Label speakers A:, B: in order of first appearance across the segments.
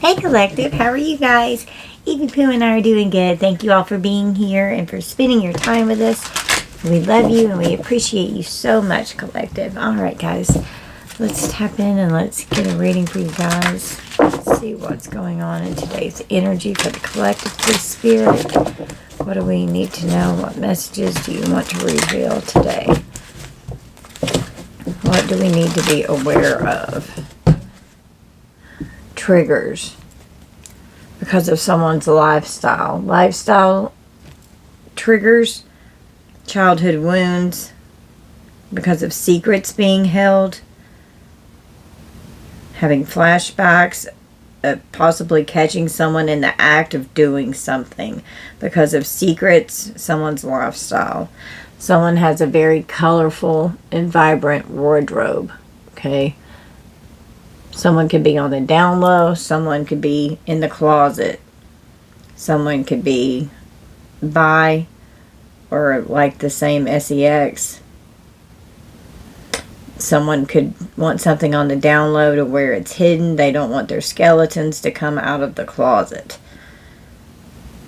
A: Hey Collective, how are you guys? Evie Pooh and I are doing good. Thank you all for being here and for spending your time with us. We love you and we appreciate you so much, Collective. Alright guys, let's tap in and let's get a reading for you guys. Let's see what's going on in today's energy for the Collective, please, Spirit. What do we need to know? What messages do you want to reveal today? What do we need to be aware of? Triggers because of someone's lifestyle triggers, childhood wounds because of secrets being held, having flashbacks, possibly catching someone in the act of doing something because of secrets, someone's lifestyle. Someone has a very colorful and vibrant wardrobe, okay? Someone could be on the down low. Someone could be in the closet. Someone could be bi or like the same sex. Someone could want something on the down low to where it's hidden. They don't want their skeletons to come out of the closet.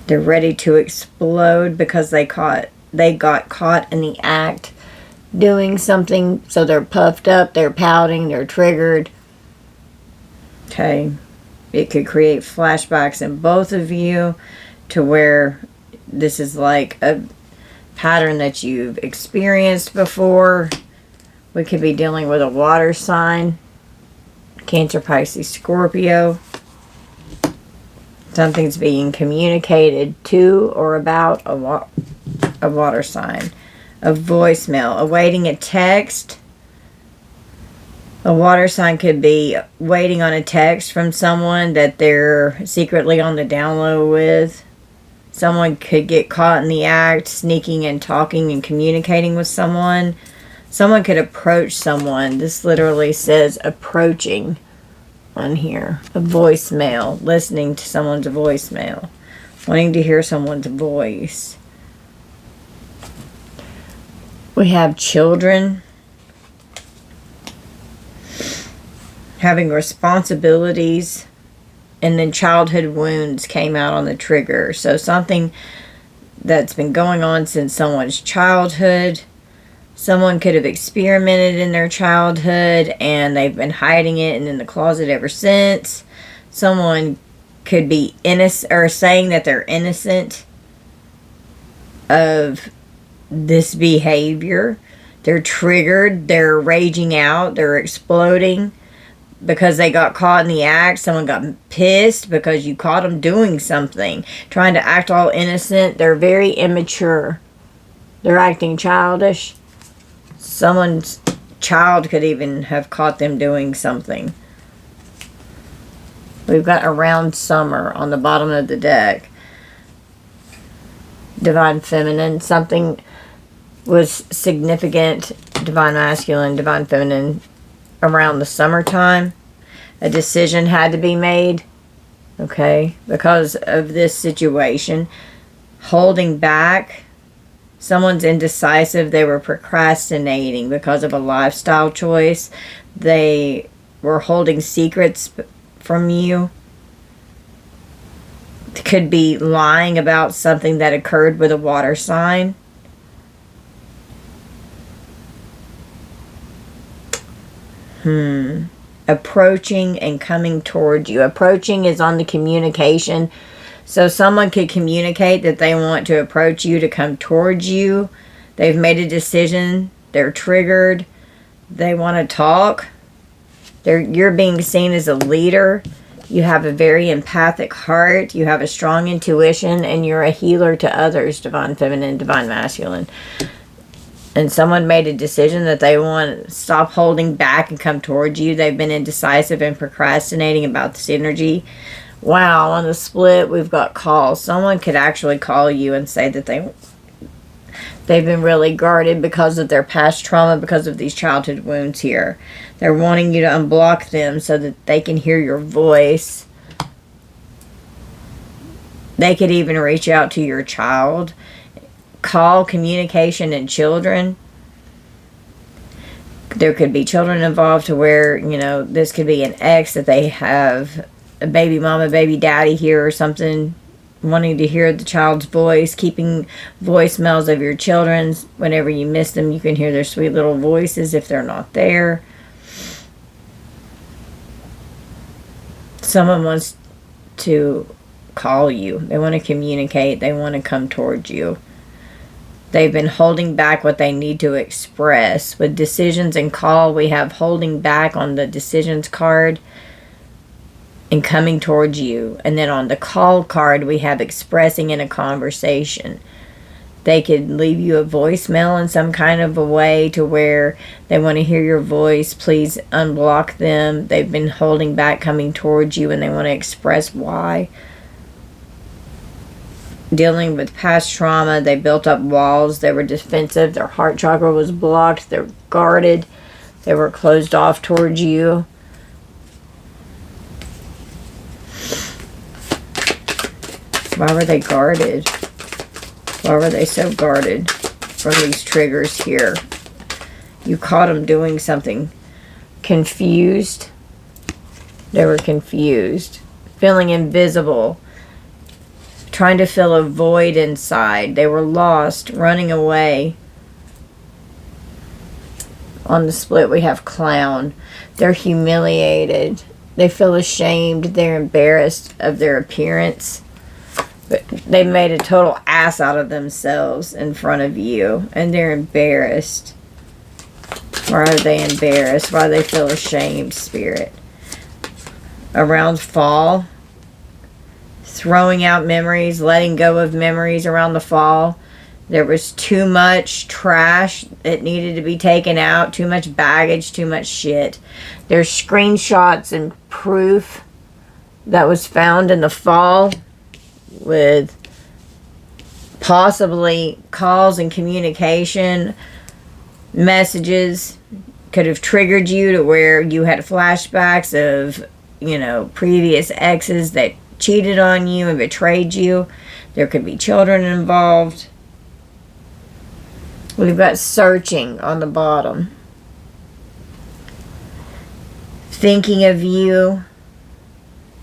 A: They're ready to explode because they got caught in the act doing something. So they're puffed up, they're pouting, they're triggered. Okay, it could create flashbacks in both of you to where this is like a pattern that you've experienced before. We could be dealing with a water sign, Cancer, Pisces, Scorpio. Something's being communicated to or about a water sign. A voicemail, awaiting a text. A water sign could be waiting on a text from someone that they're secretly on the down low with. Someone could get caught in the act, sneaking and talking and communicating with someone. Someone could approach someone. This literally says approaching on here. A voicemail, listening to someone's voicemail. Wanting to hear someone's voice. We have children. Having responsibilities, and then childhood wounds came out on the trigger. So something that's been going on since someone's childhood. Someone could have experimented in their childhood and they've been hiding it and in the closet ever since. Someone could be innocent or saying that they're innocent of this behavior. They're triggered, they're raging out, they're exploding. Because they got caught in the act. Someone got pissed because you caught them doing something. Trying to act all innocent. They're very immature. They're acting childish. Someone's child could even have caught them doing something. We've got around summer on the bottom of the deck. Divine feminine. Something was significant. Divine masculine, divine feminine. Around the summertime, a decision had to be made, okay, because of this situation. Holding back, someone's indecisive, they were procrastinating because of a lifestyle choice. They were holding secrets from you. Could be lying about something that occurred with a water sign. Approaching and coming towards you. Approaching is on the communication. So someone could communicate that they want to approach you to come towards you. They've made a decision. They're triggered. They want to talk. You're being seen as a leader. You have a very empathic heart. You have a strong intuition. And you're a healer to others. Divine feminine, divine masculine. And someone made a decision that they want to stop holding back and come towards you. They've been indecisive and procrastinating about this energy. Wow, on the split, we've got calls. Someone could actually call you and say that they've been really guarded because of their past trauma, because of these childhood wounds here. They're wanting you to unblock them so that they can hear your voice. They could even reach out to your child. Call, communication, and children. There could be children involved to where, this could be an ex that they have a baby mama, baby daddy here or something, wanting to hear the child's voice, keeping voicemails of your children's. Whenever you miss them, you can hear their sweet little voices if they're not there. Someone wants to call you. They want to communicate. They want to come towards you. They've been holding back what they need to express. With decisions and call, we have holding back on the decisions card and coming towards you. And then on the call card, we have expressing in a conversation. They could leave you a voicemail in some kind of a way to where they want to hear your voice. Please unblock them. They've been holding back coming towards you and they want to express why. Dealing with past trauma, they built up walls. They were defensive. Their heart chakra was blocked. They're guarded. They were closed off towards you. Why were they guarded? Why were they so guarded from these triggers here? You caught them doing something. Confused. They were confused. Feeling invisible. Trying to fill a void inside. They were lost. Running away. On the split we have clown. They're humiliated. They feel ashamed. They're embarrassed of their appearance. But they made a total ass out of themselves in front of you. And they're embarrassed. Why are they embarrassed? Why do they feel ashamed, Spirit? Around fall. Throwing out memories. Letting go of memories around the fall. There was too much trash that needed to be taken out. Too much baggage. Too much shit. There's screenshots and proof that was found in the fall. With possibly calls and communication, messages could have triggered you to where you had flashbacks of, previous exes that cheated on you and betrayed you. There could be children involved. We've got searching on the bottom. Thinking of you.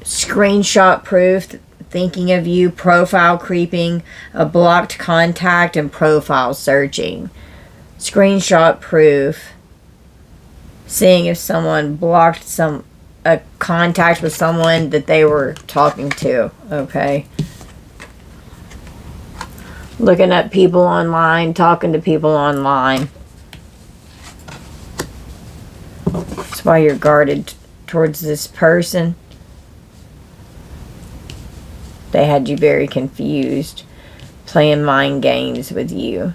A: Screenshot proof. Thinking of you, profile creeping, a blocked contact, and profile searching. Screenshot proof. Seeing if someone blocked a contact with someone that they were talking to. Okay. Looking at people online, talking to people online. That's why you're guarded towards this person. They had you very confused, playing mind games with you.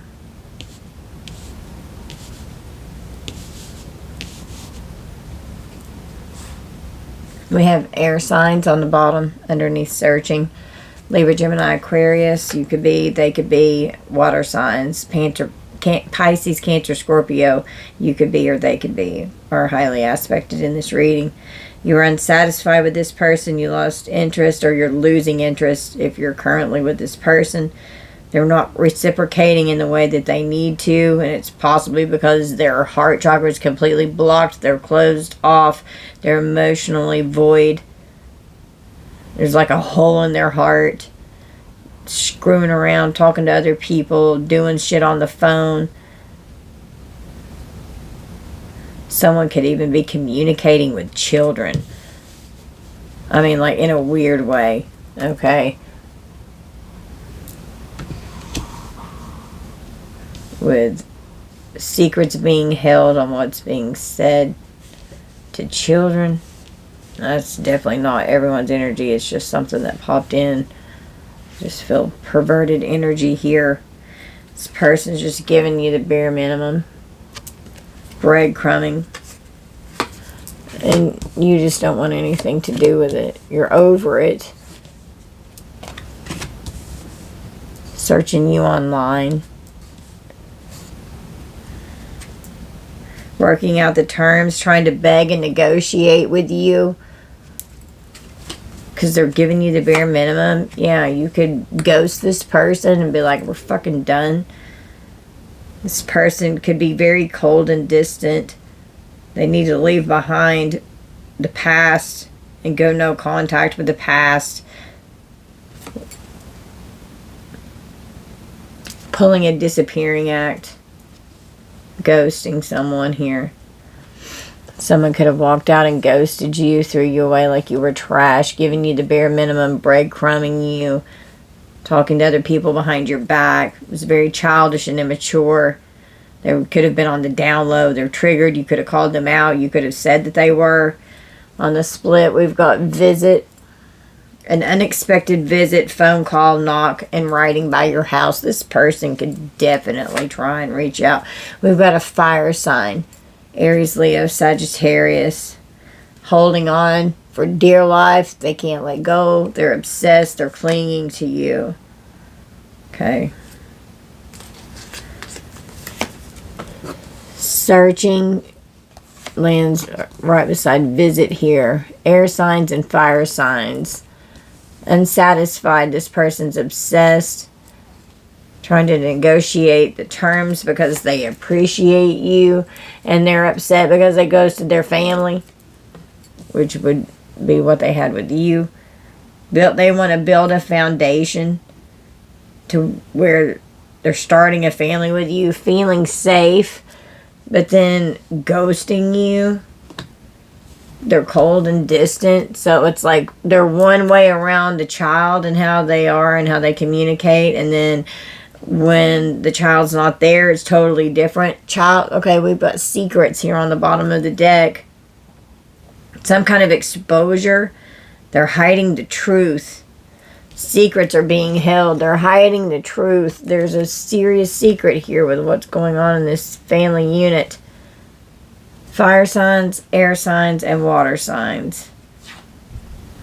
A: We have air signs on the bottom underneath searching. Libra, Gemini, Aquarius. They could be water signs. Pisces, Cancer, Scorpio. You could be or they could be. Are highly aspected in this reading. You're unsatisfied with this person, you lost interest, or you're losing interest if you're currently with this person. They're not reciprocating in the way that they need to, and it's possibly because their heart chakra is completely blocked, they're closed off, they're emotionally void. There's like a hole in their heart, screwing around, talking to other people, doing shit on the phone. Someone could even be communicating with children. I mean, like, in a weird way. Okay? With secrets being held on what's being said to children. That's definitely not everyone's energy. It's just something that popped in. Just feel perverted energy here. This person's just giving you the bare minimum. Breadcrumbing. And you just don't want anything to do with it. You're over it. Searching you online. Working out the terms. Trying to beg and negotiate with you. Because they're giving you the bare minimum. Yeah, you could ghost this person and be like, we're fucking done. This person could be very cold and distant. They need to leave behind the past and go no contact with the past. Pulling a disappearing act. Ghosting someone here. Someone could have walked out and ghosted you, threw you away like you were trash, giving you the bare minimum, breadcrumbing you, talking to other people behind your back. It was very childish and immature. They could have been on the down low. They're triggered. You could have called them out. You could have said that they were. On the split, we've got visit. An unexpected visit, phone call, knock, and writing by your house. This person could definitely try and reach out. We've got a fire sign. Aries, Leo, Sagittarius. Holding on for dear life. They can't let go. They're obsessed. They're clinging to you. Okay. Searching lands right beside visit here. Air signs and fire signs. Unsatisfied. This person's obsessed. Trying to negotiate the terms because they appreciate you. And they're upset because they ghosted their family. Which would be what they had with you. They want to build a foundation to where they're starting a family with you. Feeling safe. But then ghosting you. They're cold and distant. So it's like they're one way around the child and how they are and how they communicate. And then when the child's not there, it's totally different. Child, okay, we've got secrets here on the bottom of the deck. Some kind of exposure. They're hiding the truth. Secrets are being held. They're hiding the truth. There's a serious secret here with what's going on in this family unit. Fire signs, air signs, and water signs.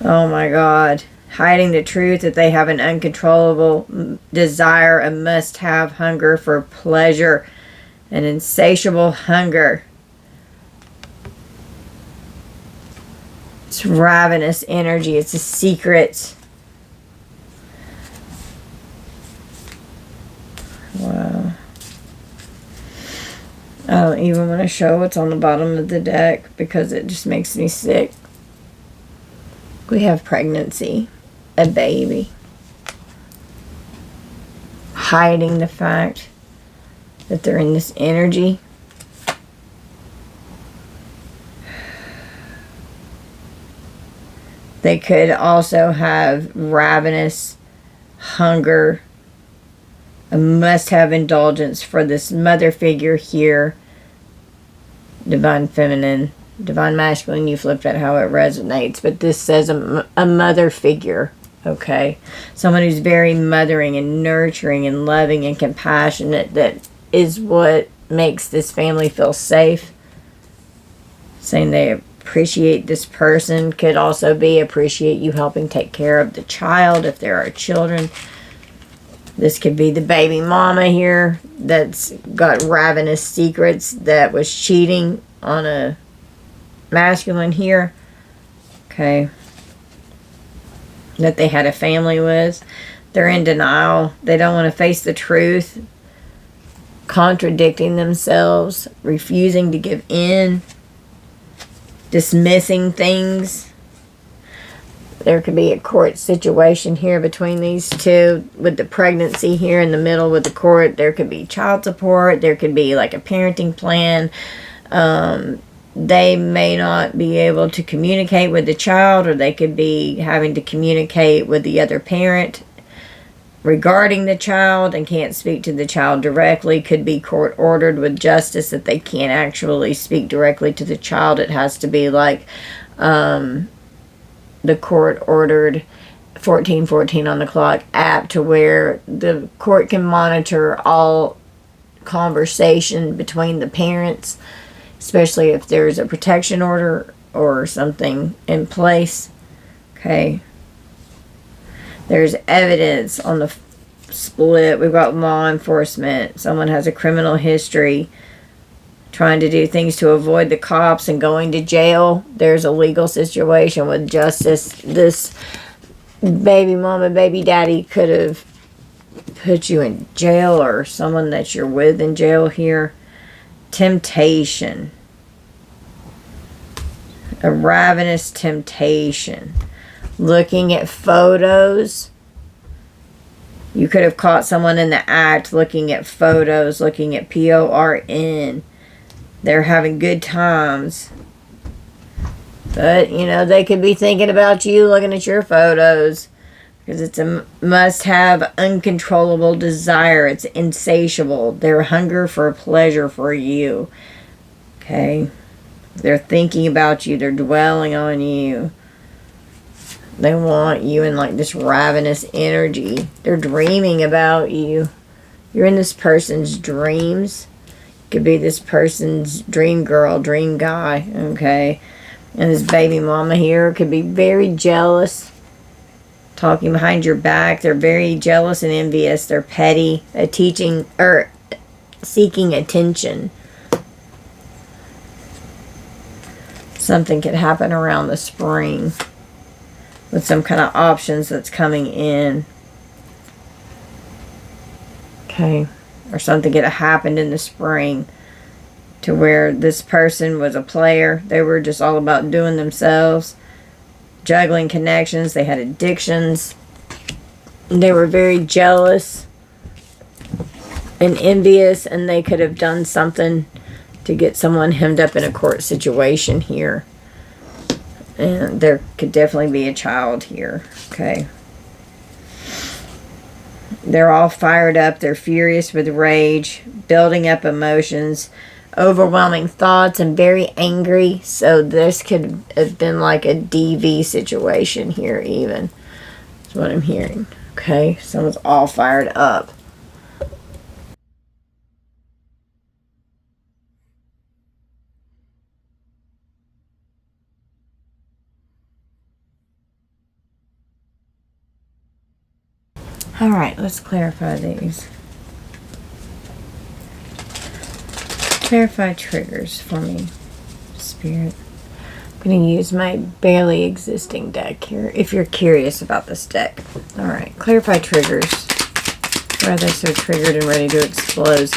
A: Oh my God. Hiding the truth that they have an uncontrollable desire, a must-have hunger for pleasure, an insatiable hunger. It's ravenous energy. It's a secret. Wow. I don't even want to show what's on the bottom of the deck because it just makes me sick. We have pregnancy, a baby. Hiding the fact that they're in this energy. They could also have ravenous hunger, a must-have indulgence for this mother figure here. Divine feminine, divine masculine, you flip it how it resonates. But this says a mother figure, okay? Someone who's very mothering and nurturing and loving and compassionate. That is what makes this family feel safe. Saying they appreciate this person. Could also be appreciate you helping take care of the child if there are children. This could be the baby mama here that's got ravenous secrets, that was cheating on a masculine here. Okay. That they had a family with. They're in denial. They don't want to face the truth. Contradicting themselves. Refusing to give in. Dismissing things. There could be a court situation here between these two. With the pregnancy here in the middle with the court. There could be child support. There could be like a parenting plan. They may not be able to communicate with the child. Or they could be having to communicate with the other parent regarding the child. And can't speak to the child directly. Could be court ordered with justice that they can't actually speak directly to the child. It has to be like... the court ordered 1414 on the clock app to where the court can monitor all conversation between the parents, especially if there's a protection order or something in place. Okay. There's evidence on the split. We've got law enforcement. Someone has a criminal history. Trying to do things to avoid the cops and going to jail. There's a legal situation with justice. This baby mama, baby daddy could have put you in jail, or someone that you're with in jail here. Temptation. A ravenous temptation. Looking at photos. You could have caught someone in the act looking at photos, looking at porn. They're having good times. But, you know, they could be thinking about you looking at your photos. Because it's a must-have, uncontrollable desire. It's insatiable. Their hunger for pleasure for you. Okay? They're thinking about you. They're dwelling on you. They want you in like this ravenous energy. They're dreaming about you. You're in this person's dreams. Could be this person's dream girl, dream guy. Okay? And this baby mama here could be very jealous. Talking behind your back. They're very jealous and envious. They're petty. Seeking attention. Something could happen around the spring. With some kind of options that's coming in. Okay. Or something could have happened in the spring. To where this person was a player. They were just all about doing themselves. Juggling connections. They had addictions. They were very jealous. And envious. And they could have done something to get someone hemmed up in a court situation here. And there could definitely be a child here. Okay. They're all fired up. They're furious with rage. Building up emotions. Overwhelming thoughts. And very angry. So this could have been like a DV situation here even. That's what I'm hearing. Okay. Someone's all fired up. Alright, let's clarify these. Clarify triggers for me, Spirit. I'm going to use my barely existing deck here, if you're curious about this deck. Alright, clarify triggers. Why are they so triggered and ready to explode?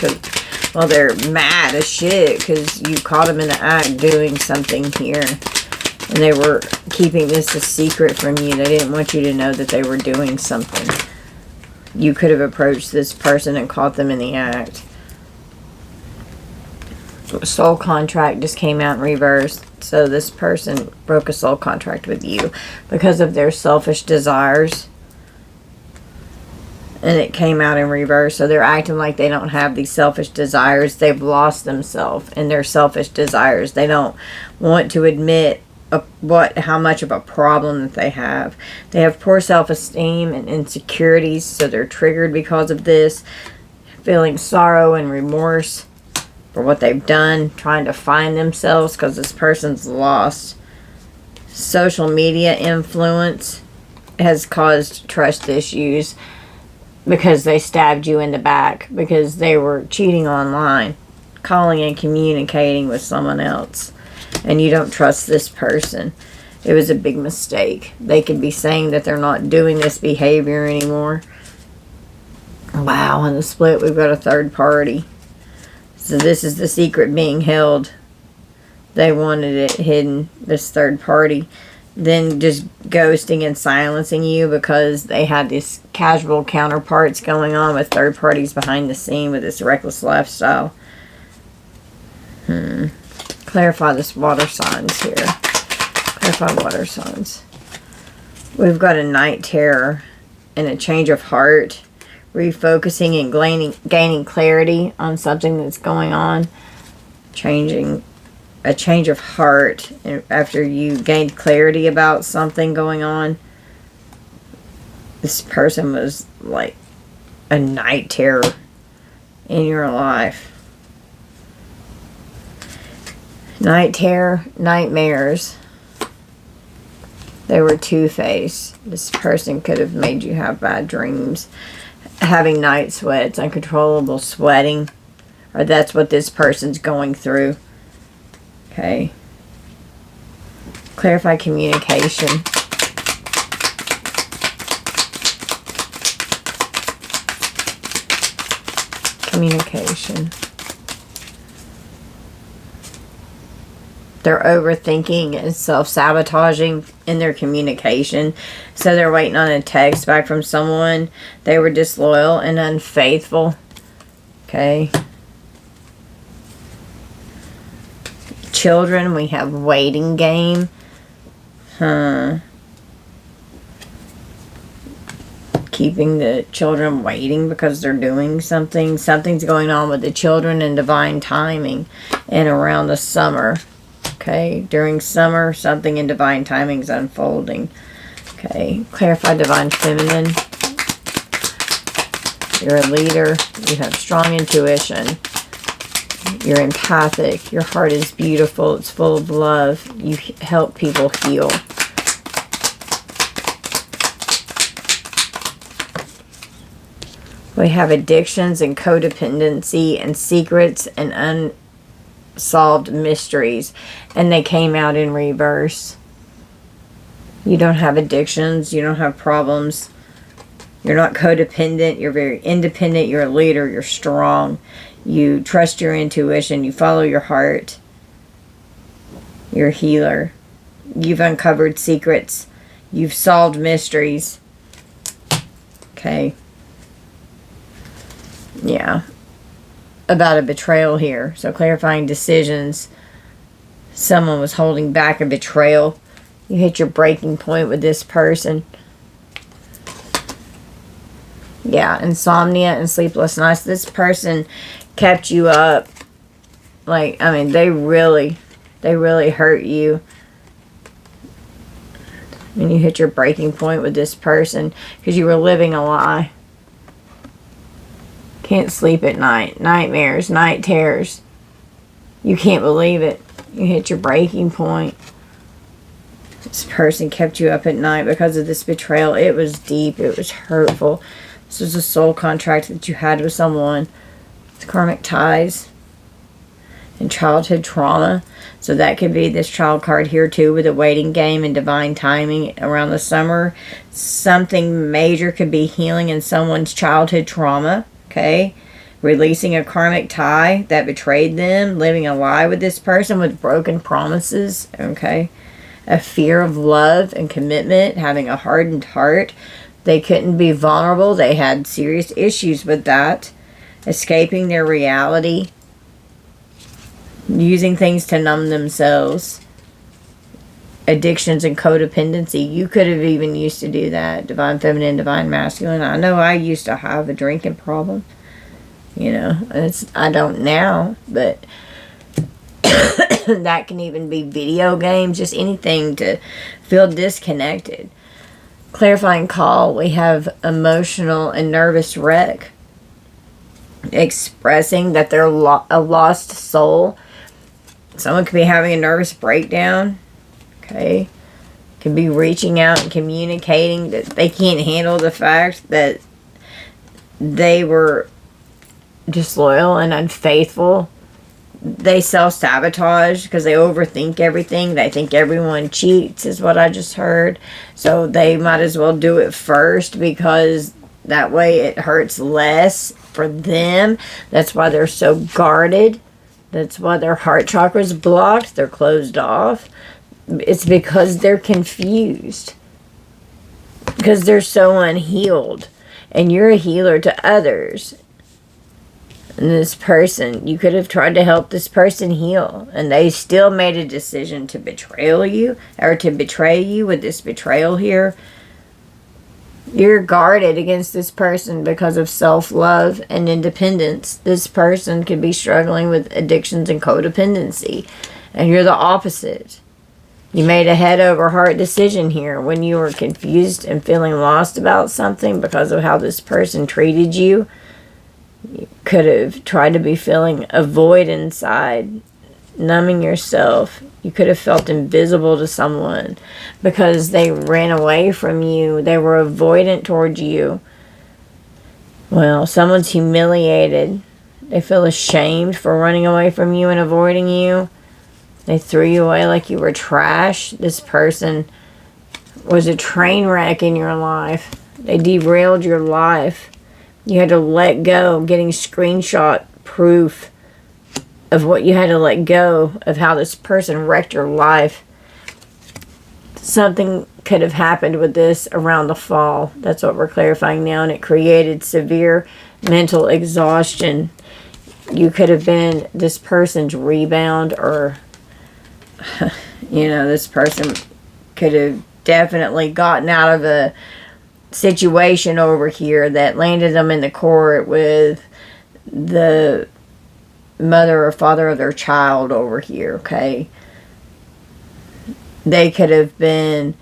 A: Well, they're mad as shit because you caught them in the act doing something here. And they were keeping this a secret from you. They didn't want you to know that they were doing something. You could have approached this person and caught them in the act. Soul contract just came out in reverse. So this person broke a soul contract with you because of their selfish desires. And it came out in reverse. So they're acting like they don't have these selfish desires. They've lost themselves in their selfish desires. They don't want to admit how much of a problem that they have. They have poor self-esteem and insecurities, so they're triggered because of this, feeling sorrow and remorse for what they've done, trying to find themselves because this person's lost. Social media influence has caused trust issues because they stabbed you in the back because they were cheating online, calling and communicating with someone else. And you don't trust this person. It was a big mistake. They could be saying that they're not doing this behavior anymore. Wow, on the split we've got a third party. So this is the secret being held. They wanted it hidden, this third party. Then just ghosting and silencing you because they had these casual counterparts going on with third parties behind the scene with this reckless lifestyle. Clarify this water signs here. Clarify water signs. We've got a night terror and a change of heart. Refocusing and gaining clarity on something that's going on. A change of heart after you gained clarity about something going on. This person was like a night terror in your life. Night terror, nightmares. They were two-faced. This person could have made you have bad dreams. Having night sweats, uncontrollable sweating. Or that's what this person's going through. Okay. Clarify communication. Communication. They're overthinking and self-sabotaging in their communication. So they're waiting on a text back from someone. They were disloyal and unfaithful. Okay. Children, we have waiting game. Keeping the children waiting because they're doing something. Something's going on with the children in divine timing and around the summer. Okay, during summer, something in divine timing is unfolding. Okay, clarify divine feminine. You're a leader. You have strong intuition. You're empathic. Your heart is beautiful. It's full of love. You help people heal. We have addictions and codependency and secrets and unsolved mysteries. And they came out in reverse. You don't have addictions. You don't have problems. You're not codependent. You're very independent. You're a leader. You're strong. You trust your intuition. You follow your heart. You're a healer. You've uncovered secrets. You've solved mysteries. Okay. Yeah. About a betrayal here. So clarifying decisions. Someone was holding back a betrayal. You hit your breaking point with this person. Yeah, insomnia and sleepless nights. This person kept you up. Like, I mean, they really hurt you. And you hit your breaking point with this person because you were living a lie. Can't sleep at night. Nightmares, night terrors. You can't believe it. You hit your breaking point. This person kept you up at night because of this betrayal. It was deep. It was hurtful. This was a soul contract that you had with someone. It's karmic ties and childhood trauma. So that could be this child card here too, with a waiting game and divine timing around the summer. Something major could be healing in someone's childhood trauma. Okay, releasing a karmic tie that betrayed them, living a lie with this person with broken promises. Okay, a fear of love and commitment, having a hardened heart. They couldn't be vulnerable. They had serious issues with that. Escaping their reality, using things to numb themselves. Addictions and codependency. You could have even used to do that. Divine feminine, divine masculine. I know I used to have a drinking problem. You know, I don't now, but that can even be video games, just anything to feel disconnected. Clarifying call. We have emotional and nervous wreck. Expressing that they're a lost soul. Someone could be having a nervous breakdown. Okay, could be reaching out and communicating that they can't handle the fact that they were disloyal and unfaithful. They self-sabotage because they overthink everything. They think everyone cheats, is what I just heard. So they might as well do it first because that way it hurts less for them. That's why they're so guarded. That's why their heart chakra is blocked. They're closed off. It's because they're confused. Because they're so unhealed. And you're a healer to others. And this person, you could have tried to help this person heal. And they still made a decision to betray you. Or to betray you with this betrayal here. You're guarded against this person because of self-love and independence. This person could be struggling with addictions and codependency. And you're the opposite. You made a head over heart decision here when you were confused and feeling lost about something because of how this person treated you. You could have tried to be feeling a void inside, numbing yourself. You could have felt invisible to someone because they ran away from you. They were avoidant towards you. Well, someone's humiliated. They feel ashamed for running away from you and avoiding you. They threw you away like you were trash. This person was a train wreck in your life. They derailed your life. You had to let go, getting screenshot proof of what you had to let go of, how this person wrecked your life. Something could have happened with this around the fall. That's what we're clarifying now. And it created severe mental exhaustion. You could have been this person's rebound, or, you know, this person could have definitely gotten out of a situation over here that landed them in the court with the mother or father of their child over here, okay? They could have been,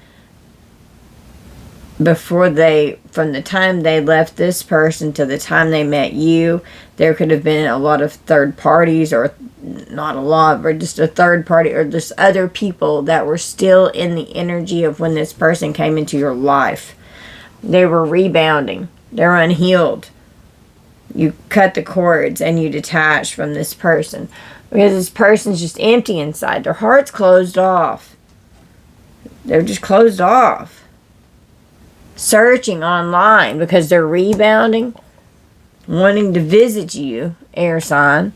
A: before they, from the time they left this person to the time they met you, there could have been a lot of third parties, or not a lot, but just a third party, or just other people that were still in the energy of when this person came into your life. They were rebounding. They're unhealed. You cut the cords and you detach from this person, because this person's just empty inside. Their heart's closed off. They're just closed off. Searching online because they're rebounding, wanting to visit you, air sign.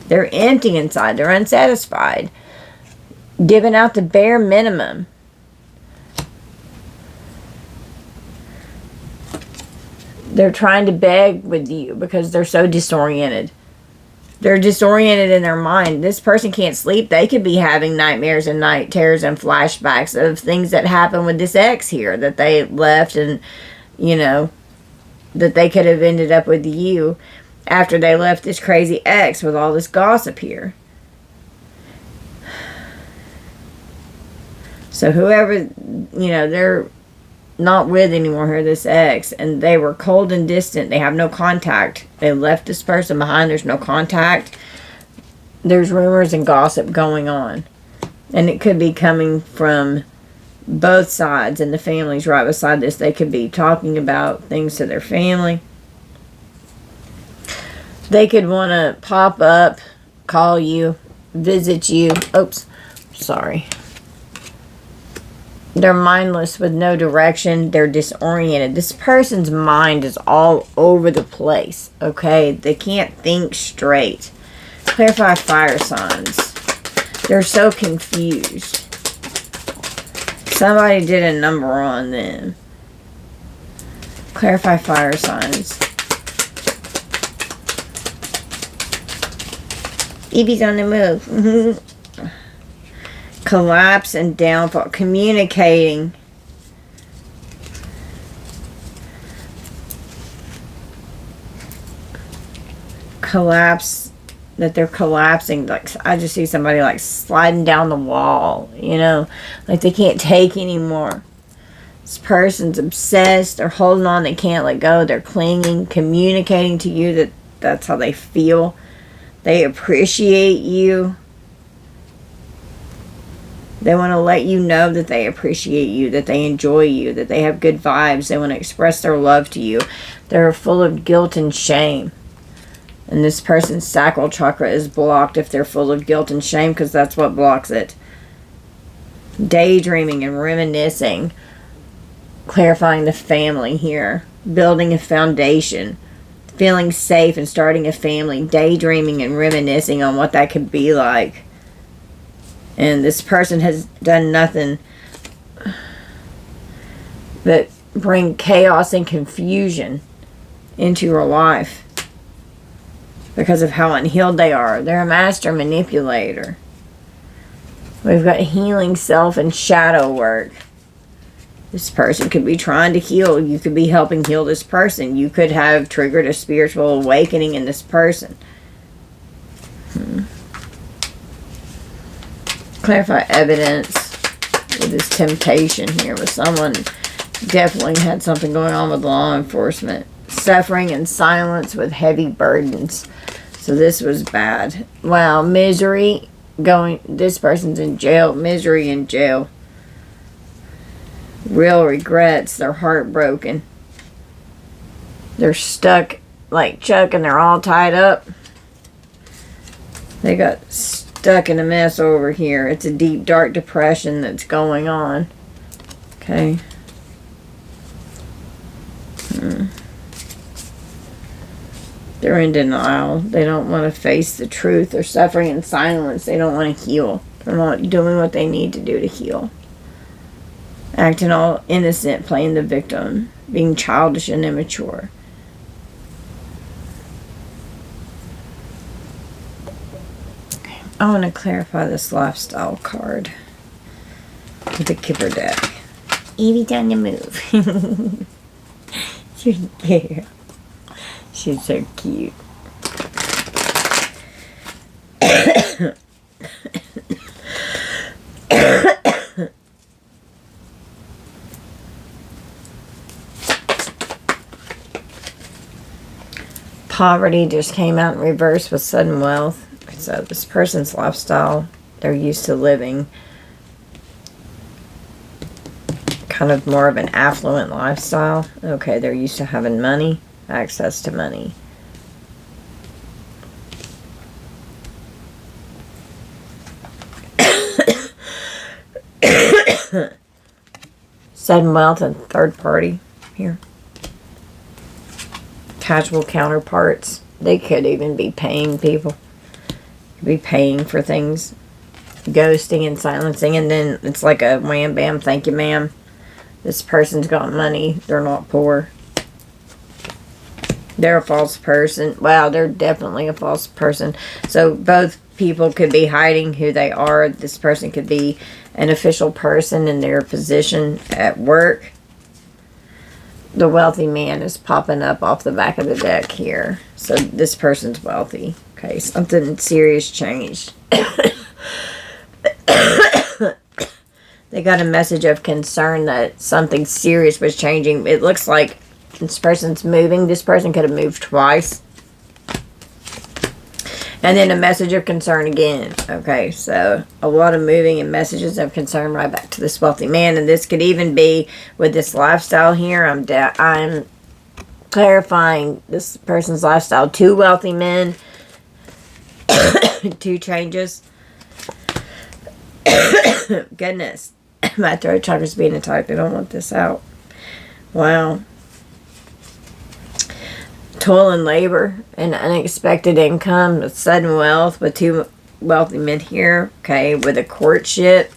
A: They're empty inside. They're unsatisfied. Giving out the bare minimum. They're trying to beg with you because they're so disoriented. They're disoriented in their mind. This person can't sleep. They could be having nightmares and night terrors and flashbacks of things that happened with this ex here that they left, and, you know, that they could have ended up with you after they left this crazy ex with all this gossip here. So whoever, you know, they're not with anymore here, this ex, and they were cold and distant. They have no contact. They left this person behind. There's no contact. There's rumors and gossip going on, and it could be coming from both sides, and the families right beside this. They could be talking about things to their family. They could want to pop up, call you, visit you. Oops, sorry. They're mindless with no direction. They're disoriented. This person's mind is all over the place, okay? They can't think straight. Clarify fire signs. They're so confused. Somebody did a number on them. Clarify fire signs. Evie's on the move. Collapse and downfall. Communicating. Collapse. That they're collapsing. Like, I just see somebody like sliding down the wall, you know, like they can't take anymore. This person's obsessed. They're holding on. They can't let go. They're clinging, communicating to you that that's how they feel. They appreciate you. They want to let you know that they appreciate you, that they enjoy you, that they have good vibes. They want to express their love to you. They're full of guilt and shame. And this person's sacral chakra is blocked if they're full of guilt and shame, because that's what blocks it. Daydreaming and reminiscing. Clarifying the family here. Building a foundation. Feeling safe and starting a family. Daydreaming and reminiscing on what that could be like. And this person has done nothing but bring chaos and confusion into your life because of how unhealed they are. They're a master manipulator. We've got healing self and shadow work. This person could be trying to heal. You could be helping heal this person. You could have triggered a spiritual awakening in this person. Clarify evidence with this temptation here with someone definitely had something going on with law enforcement. Suffering and silence with heavy burdens. So this was bad. Wow, misery going, this person's in jail, misery in jail. Real regrets, they're heartbroken. They're stuck like Chuck and they're all tied up. They got stuck in a mess over here. It's a deep, dark depression that's going on. Okay. They're in denial. They don't want to face the truth. They're suffering in silence. They don't want to heal. They're not doing what they need to do to heal. Acting all innocent, playing the victim, being childish and immature. I want to clarify this lifestyle card with the Kipper deck. Evie time to move. She's cute. She's so cute. Poverty just came out in reverse with sudden wealth. So this person's lifestyle, they're used to living kind of more of an affluent lifestyle. Okay, they're used to having money, access to money. Sudden wealth and third party here. Casual counterparts. They could even be paying people. Be paying for things. Ghosting and silencing. And then it's like a wham bam, thank you ma'am. This person's got money. They're not poor. They're a false person. Wow, they're definitely a false person. So both people could be hiding who they are. This person could be an official person in their position at work. The wealthy man is popping up off the back of the deck here. So this person's wealthy. Okay, something serious changed. They got a message of concern that something serious was changing. It looks like this person's moving. This person could have moved twice. And then a message of concern again. Okay, so a lot of moving and messages of concern right back to this wealthy man. And this could even be with this lifestyle here. I'm clarifying this person's lifestyle. 2 wealthy men. 2 changes. Goodness. My throat chakra's being attacked. I don't want this out. Wow. Toil and labor and unexpected income, sudden wealth with 2 wealthy men here. Okay, with a courtship.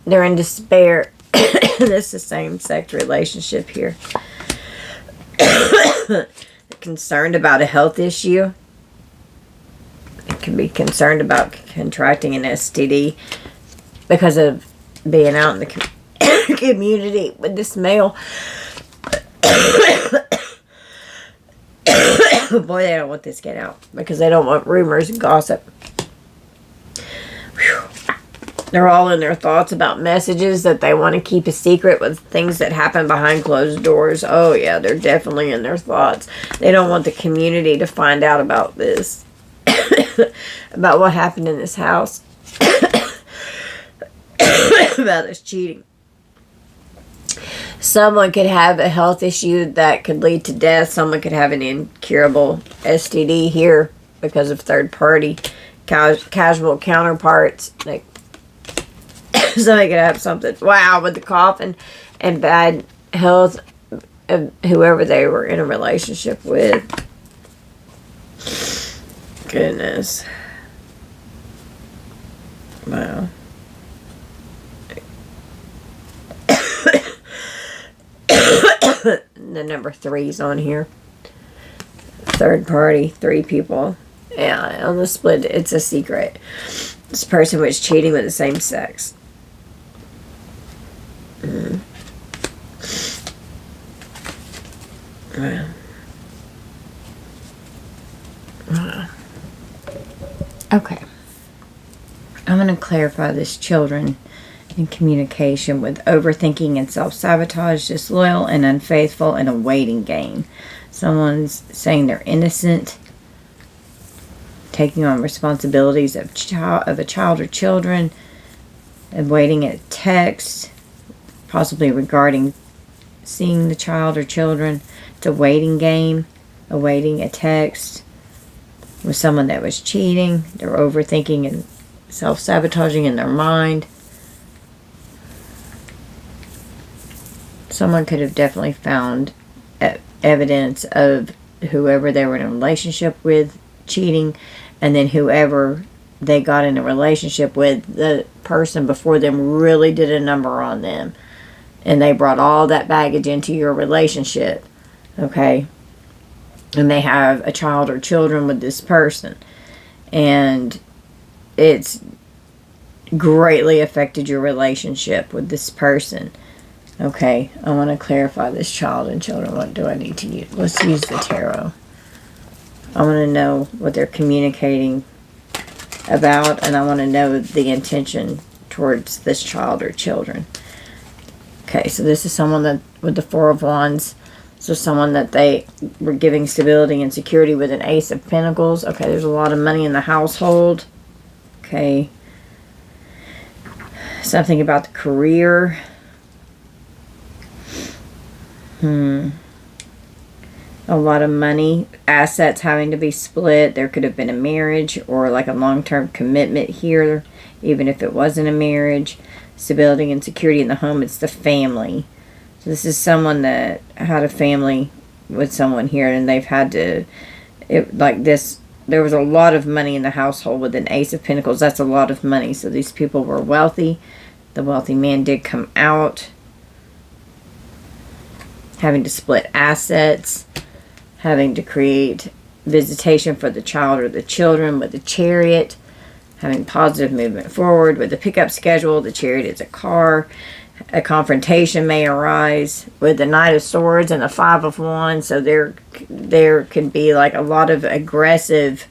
A: They're in despair. This is the same-sex relationship here. Concerned about a health issue. It can be concerned about contracting an STD because of being out in the community with this male. Boy, they don't want this to get out because they don't want rumors and gossip. Whew. They're all in their thoughts about messages that they want to keep a secret with things that happen behind closed doors. Oh, yeah, they're definitely in their thoughts. They don't want the community to find out about this. About what happened in this house. About us cheating. Someone could have a health issue that could lead to death. Someone could have an incurable STD here because of third party. Casual counterparts. Like, somebody could have something. Wow, with the cough and bad health of whoever they were in a relationship with. Goodness. Wow. The number 3's on here. Third party, 3 people. Yeah, on the split, it's a secret. This person was cheating with the same sex. Wow. Wow. Okay. I'm going to clarify this children in communication with overthinking and self-sabotage, disloyal and unfaithful, and a waiting game. Someone's saying they're innocent, taking on responsibilities of a child or children, and waiting a text, possibly regarding seeing the child or children. It's a waiting game, awaiting a text with someone that was cheating. They're overthinking and self-sabotaging in their mind. Someone could have definitely found evidence of whoever they were in a relationship with cheating, and then whoever they got in a relationship with, the person before them really did a number on them, and they brought all that baggage into your relationship, okay? And they have a child or children with this person, and it's greatly affected your relationship with this person. Okay, I want to clarify this child and children. What do I need to use? Let's use the tarot. I want to know what they're communicating about, and I want to know the intention towards this child or children. Okay, so this is someone that, with the Four of Wands, so someone that they were giving stability and security with an Ace of Pentacles. Okay, there's a lot of money in the household. Okay. Something about the career. A lot of money. Assets having to be split. There could have been a marriage or like a long-term commitment here, even if it wasn't a marriage. Stability and security in the home. It's the family. So this is someone that had a family with someone here, and they've had to, like this, there was a lot of money in the household with an Ace of Pentacles. That's a lot of money. So these people were wealthy. The wealthy man did come out. Having to split assets. Having to create visitation for the child or the children with the Chariot. Having positive movement forward. With the pickup schedule, the Chariot is a car. A confrontation may arise with the Knight of Swords and the Five of Wands. So there could be like a lot of aggressive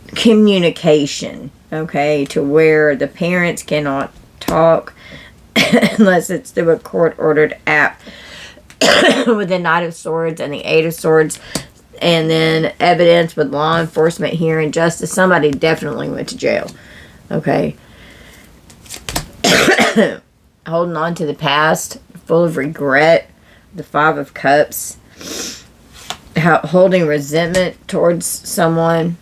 A: communication, okay, to where the parents cannot talk unless it's through a court-ordered app with the Knight of Swords and the Eight of Swords, and then evidence with law enforcement here and justice. Somebody definitely went to jail, okay. Holding on to the past, full of regret, the Five of Cups, holding resentment towards someone.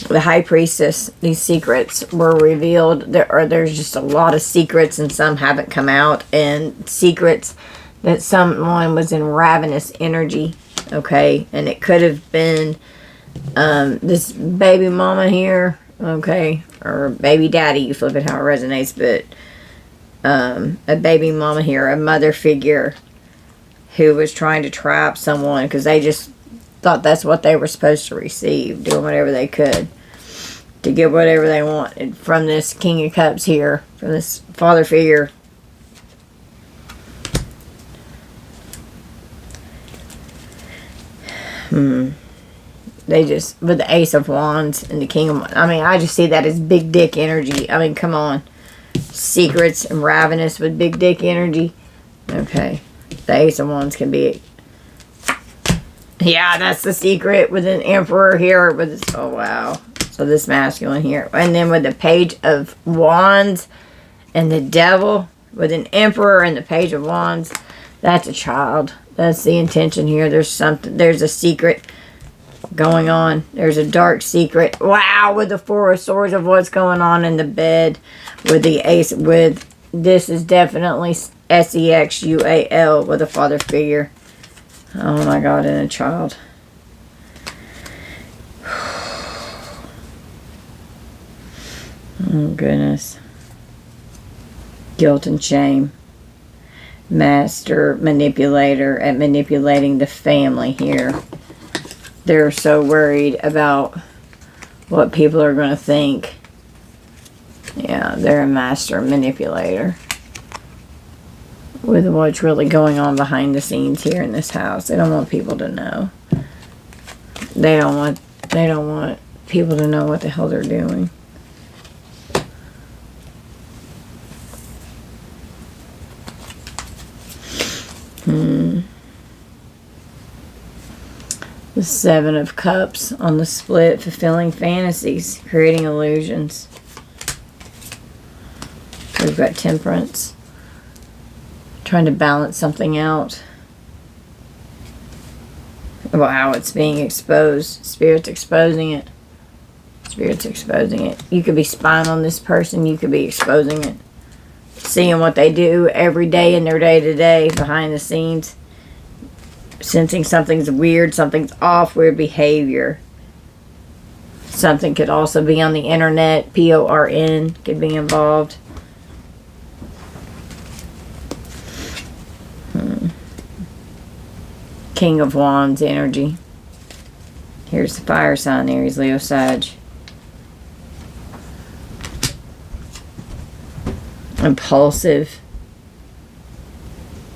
A: The High Priestess, these secrets were revealed. There's just a lot of secrets, and some haven't come out, and secrets that someone was in ravenous energy, okay, and it could have been this baby mama here, okay, or baby daddy, you flip it how it resonates, but a baby mama here, a mother figure who was trying to trap someone because they just thought that's what they were supposed to receive, doing whatever they could to get whatever they wanted from this King of Cups here, from this father figure. They just, with the Ace of Wands and the King of Wands, I mean, I just see that as big dick energy. I mean, come on. Secrets and ravenous with big dick energy. Okay. The Ace of Wands can be, yeah, that's the secret with an Emperor here. With this, oh, wow. So this masculine here. And then with the Page of Wands and the Devil with an Emperor and the Page of Wands, that's a child. That's the intention here. There's something, there's a secret going on. There's a dark secret. Wow, with the Four of Swords of what's going on in the bed. With the Ace, with, this is definitely Sexual with a father figure. Oh my God, and a child. Oh goodness. Guilt and shame. Master manipulator at manipulating the family here. They're so worried about what people are going to think. Yeah, they're a master manipulator with what's really going on behind the scenes here in this house. They don't want people to know. They don't want people to know what the hell they're doing. The Seven of Cups on the split, fulfilling fantasies, creating illusions. We've got Temperance, trying to balance something out. Wow, it's being exposed. Spirit's exposing it. Spirit's exposing it. You could be spying on this person. You could be exposing it. Seeing what they do every day in their day-to-day behind the scenes. Sensing something's weird, something's off, weird behavior. Something could also be on the internet. PORN could be involved. King of Wands energy. Here's the fire sign, Aries, Leo, Sag. Impulsive,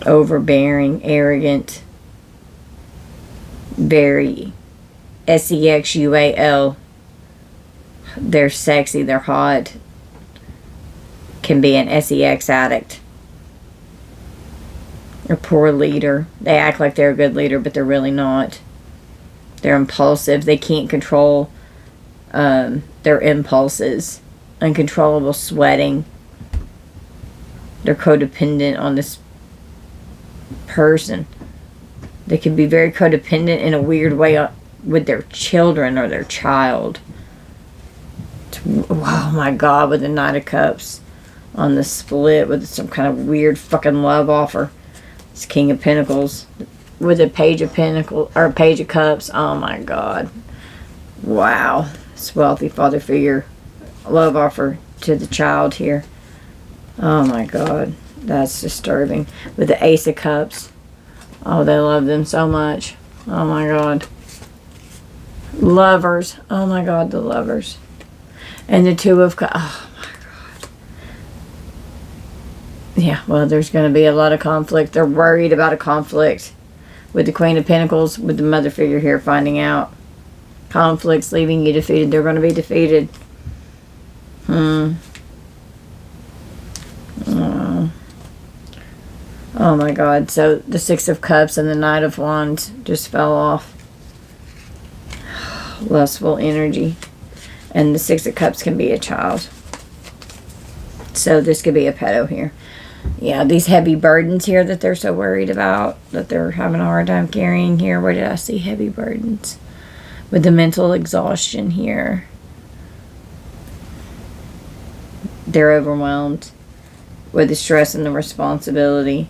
A: overbearing, arrogant, very sexual. They're sexy, they're hot. Can be an sex addict. A poor leader. They act like they're a good leader, but they're really not. They're impulsive. They can't control their impulses. Uncontrollable sweating. They're codependent on this person. They can be very codependent in a weird way with their children or their child. Oh my God, with the Knight of Cups on the split with some kind of weird fucking love offer. It's King of Pentacles with a Page of Pentacles or Page of Cups. Oh my God. Wow. It's wealthy father figure. Love offer to the child here. Oh my God. That's disturbing. With the Ace of Cups. Oh, they love them so much. Oh my God. Lovers. Oh my God, the lovers. And the Two of Cups. Oh. Yeah, well, there's going to be a lot of conflict. They're worried about a conflict with the Queen of Pentacles, with the mother figure here finding out. Conflicts leaving you defeated. They're going to be defeated. Oh my God. So the Six of Cups and the Knight of Wands just fell off. Lustful energy. And the Six of Cups can be a child. So this could be a pedo here. Yeah, these heavy burdens here that they're so worried about, that they're having a hard time carrying here. Where did I see heavy burdens? With the mental exhaustion here. They're overwhelmed with the stress and the responsibility.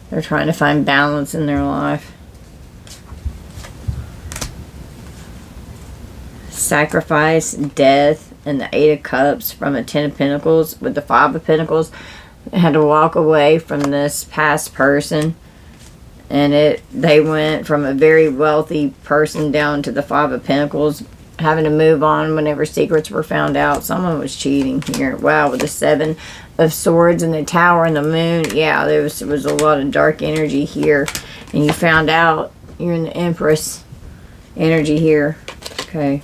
A: They're trying to find balance in their life. Sacrifice, death, and the Eight of Cups from a Ten of Pentacles with the Five of Pentacles. They had to walk away from this past person, and they went from a very wealthy person down to the Five of Pentacles, having to move on whenever secrets were found out. Someone was cheating here. Wow, with the Seven of Swords and the Tower and the Moon. Yeah, there was a lot of dark energy here, and you found out. You're in the Empress energy here. Okay.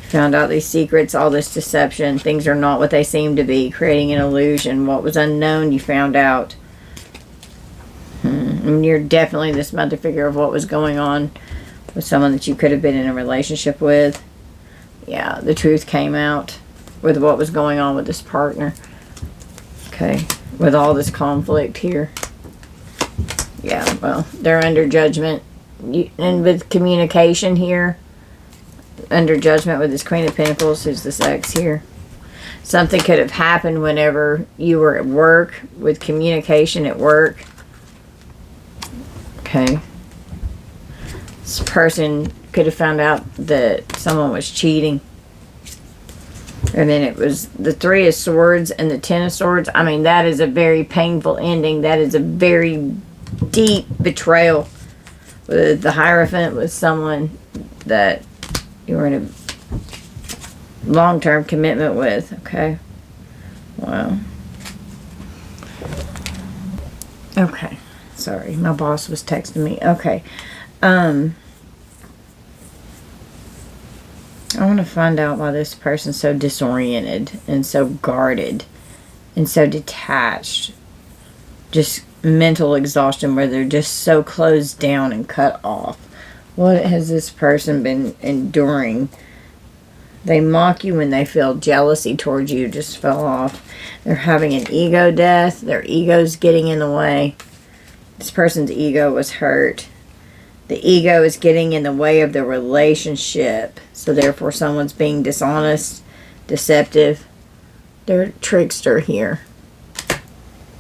A: Found out these secrets, all this deception. Things are not what they seem to be. Creating an illusion. What was unknown, you found out. And you're definitely this mother figure of what was going on with someone that you could have been in a relationship with. Yeah, the truth came out with what was going on with this partner. Okay, with all this conflict here. Yeah, well, they're under judgment. And with communication here, under judgment with this Queen of Pentacles, who's this X here. Something could have happened whenever you were at work, with communication at work. Okay. This person could have found out that someone was cheating. And then it was the Three of Swords and the Ten of Swords. I mean, that is a very painful ending. That is a very deep betrayal. With the Hierophant was someone that you were in a long-term commitment with. Okay. Wow. Okay. Sorry, my boss was texting me. Okay. I want to find out why this person's so disoriented and so guarded and so detached. Just mental exhaustion where they're just so closed down and cut off. What has this person been enduring? They mock you when they feel jealousy towards you. Just fell off. They're having an ego death. Their ego's getting in the way. This person's ego was hurt. The ego is getting in the way of the relationship. So therefore someone's being dishonest, deceptive. They're a trickster here.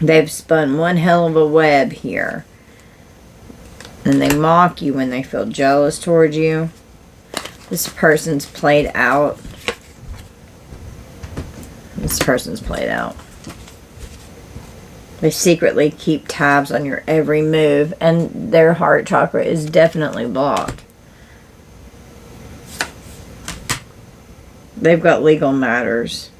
A: They've spun one hell of a web here. And they mock you when they feel jealous towards you. This person's played out. This person's played out. They secretly keep tabs on your every move, and their heart chakra is definitely blocked. They've got legal matters.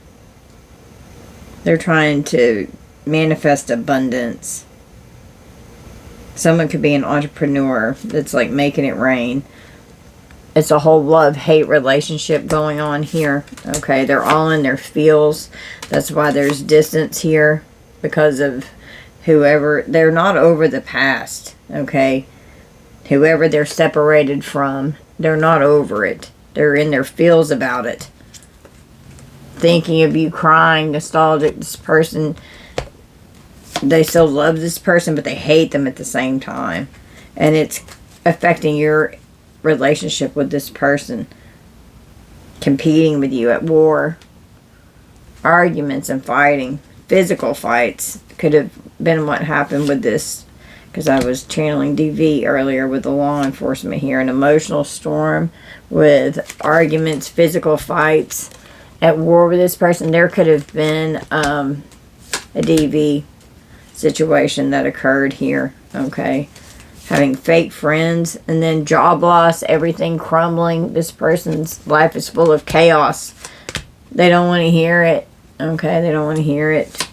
A: They're trying to manifest abundance. Someone could be an entrepreneur that's like making it rain. It's a whole love-hate relationship going on here. Okay, they're all in their feels. That's why there's distance here. Because of whoever. They're not over the past. Okay. Whoever they're separated from. They're not over it. They're in their feels about it. Thinking of you, crying, nostalgic. This person. They still love this person, but they hate them at the same time. And it's affecting your relationship with this person, competing with you, at war, arguments and fighting, physical fights could have been what happened with this, because I was channeling DV earlier with the law enforcement here. An emotional storm with arguments, physical fights, at war with this person. There could have been a DV situation that occurred here. Okay, having fake friends, and then job loss, everything crumbling. This person's life is full of chaos. They don't want to hear it. Okay, they don't want to hear it.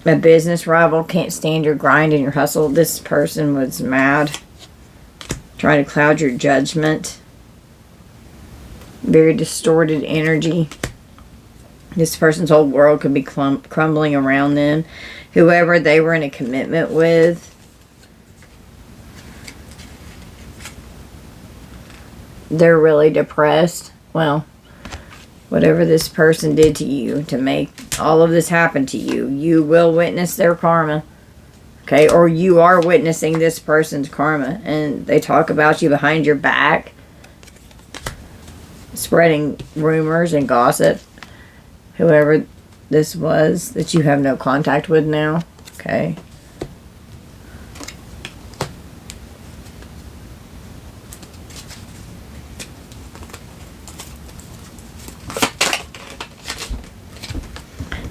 A: A business rival can't stand your grind and your hustle. This person was mad, trying to cloud your judgment. Very distorted energy. This person's whole world could be crumbling around them. Whoever they were in a commitment with, they're really depressed. Well, whatever this person did to you to make all of this happen to you, you will witness their karma. Okay, or you are witnessing this person's karma. And they talk about you behind your back, spreading rumors and gossip. Whoever this was that you have no contact with now. Okay.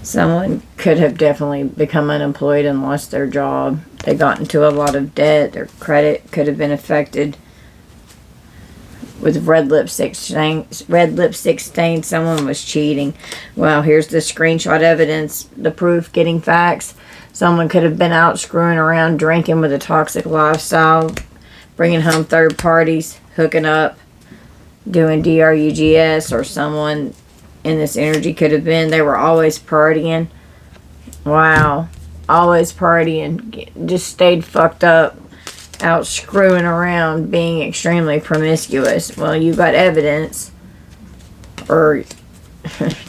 A: Someone could have definitely become unemployed and lost their job. They got into a lot of debt. Their credit could have been affected. With red lipstick stain, someone was cheating. Well, here's the screenshot evidence, the proof, getting facts. Someone could have been out screwing around, drinking with a toxic lifestyle, bringing home third parties, hooking up, doing drugs, or someone in this energy could have been, they were always partying. Wow. Always partying. Just stayed fucked up. Out screwing around, being extremely promiscuous. Well, you got evidence. Or,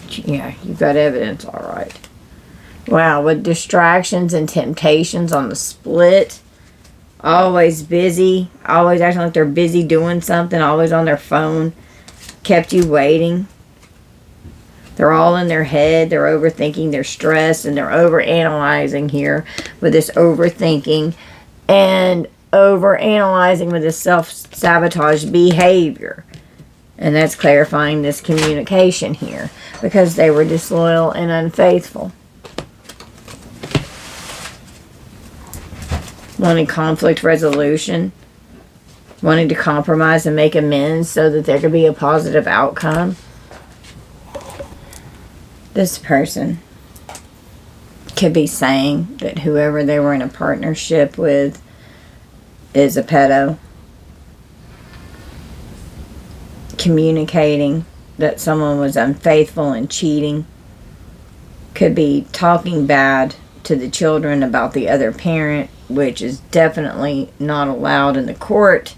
A: yeah, you got evidence, alright. Wow, with distractions and temptations on the split. Always busy. Always acting like they're busy doing something. Always on their phone. Kept you waiting. They're all in their head. They're overthinking. They're stressed. And they're overanalyzing here with this overthinking. And over-analyzing with this self-sabotage behavior. And that's clarifying this communication here. Because they were disloyal and unfaithful. Wanting conflict resolution. Wanting to compromise and make amends so that there could be a positive outcome. This person could be saying that whoever they were in a partnership with is a pedo. Communicating that someone was unfaithful and cheating. Could be talking bad to the children about the other parent, which is definitely not allowed in the court.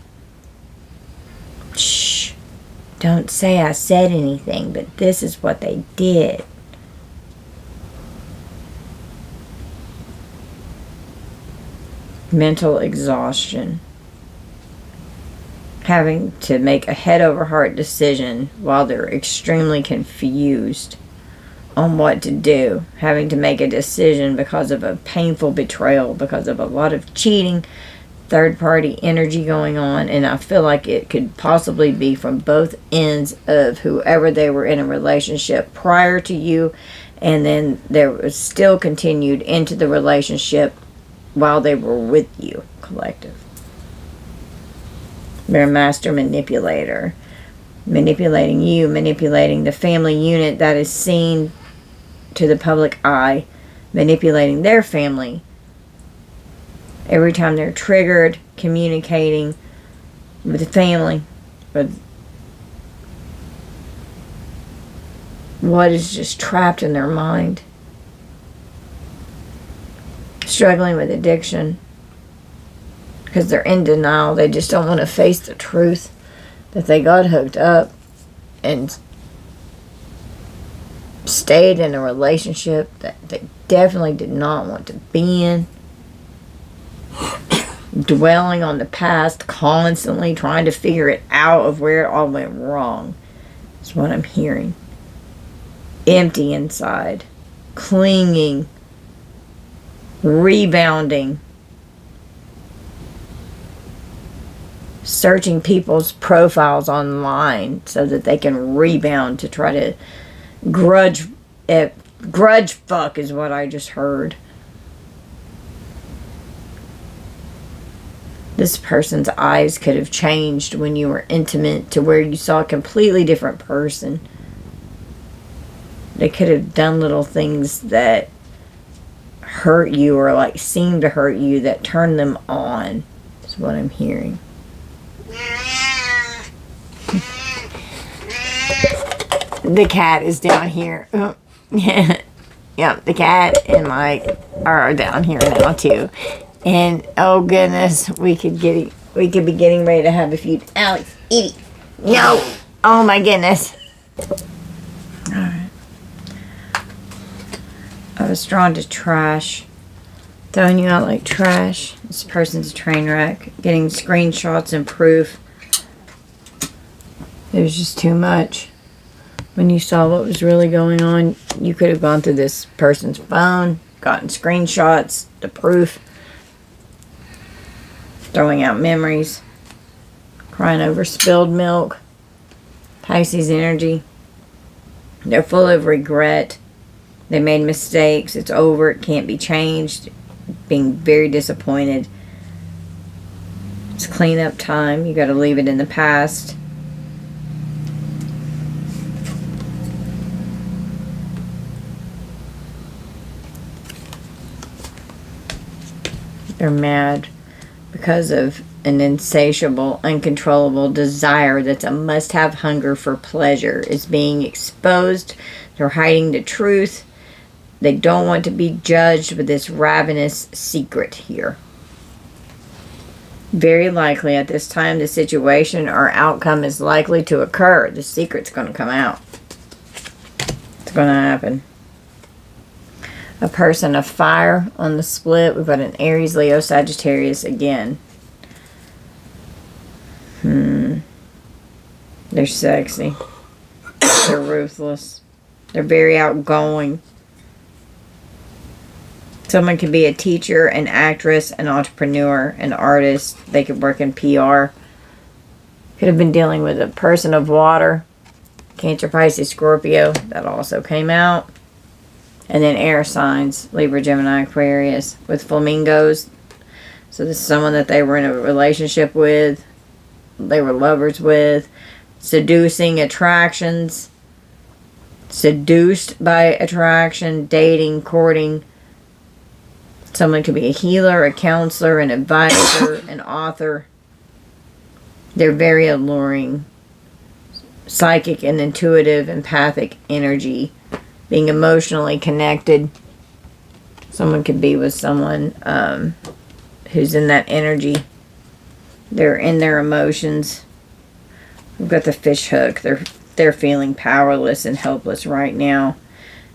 A: Shh. Don't say I said anything, but this is what they did. Mental exhaustion. Having to make a head over heart decision while they're extremely confused on what to do, having to make a decision because of a painful betrayal, because of a lot of cheating, third party energy going on. And I feel like it could possibly be from both ends of whoever they were in a relationship prior to you, and then there was still continued into the relationship while they were with you, collective. They're a master manipulator, manipulating you, manipulating the family unit that is seen to the public eye, manipulating their family. Every time they're triggered, communicating with the family, with what is just trapped in their mind. Struggling with addiction because they're in denial. They just don't want to face the truth that they got hooked up and stayed in a relationship that they definitely did not want to be in. Dwelling on the past, constantly trying to figure it out of where it all went wrong. That's what I'm hearing. Empty inside, clinging, rebounding, searching people's profiles online so that they can rebound to try to grudge fuck is what I just heard. This person's eyes could have changed when you were intimate to where you saw a completely different person. They could have done little things that hurt you or like seemed to hurt you that turned them on. Is what I'm hearing. The cat is down here. Yeah, the cat and Mike are down here now too. And oh goodness, we could be getting ready to have a feud. Alex, eat it. No. Oh my goodness. Alright. I was drawn to trash. Throwing you out like trash. This person's a train wreck. Getting screenshots and proof. It was just too much. When you saw what was really going on, you could have gone through this person's phone, gotten screenshots, the proof. Throwing out memories. Crying over spilled milk. Pisces energy. They're full of regret. They made mistakes. It's over. It can't be changed. Being very disappointed. It's cleanup time. You got to leave it in the past. They're mad because of an insatiable, uncontrollable desire that's a must-have hunger for pleasure is being exposed. They're hiding the truth. They don't want to be judged with this ravenous secret here. Very likely at this time the situation or outcome is likely to occur. The secret's going to come out. It's going to happen. A person of fire on the split. We've got an Aries, Leo, Sagittarius again. They're sexy. They're ruthless. They're very outgoing. Someone could be a teacher, an actress, an entrepreneur, an artist. They could work in PR. Could have been dealing with a person of water. Cancer, Pisces, Scorpio. That also came out. And then air signs, Libra, Gemini, Aquarius, with flamingos. So this is someone that they were in a relationship with. They were lovers with. Seducing attractions. Seduced by attraction, dating, courting. Someone could be a healer, a counselor, an advisor, an author. They're very alluring. Psychic and intuitive, empathic energy. Being emotionally connected. Someone could be with someone who's in that energy. They're in their emotions. We've got the fish hook. They're feeling powerless and helpless right now.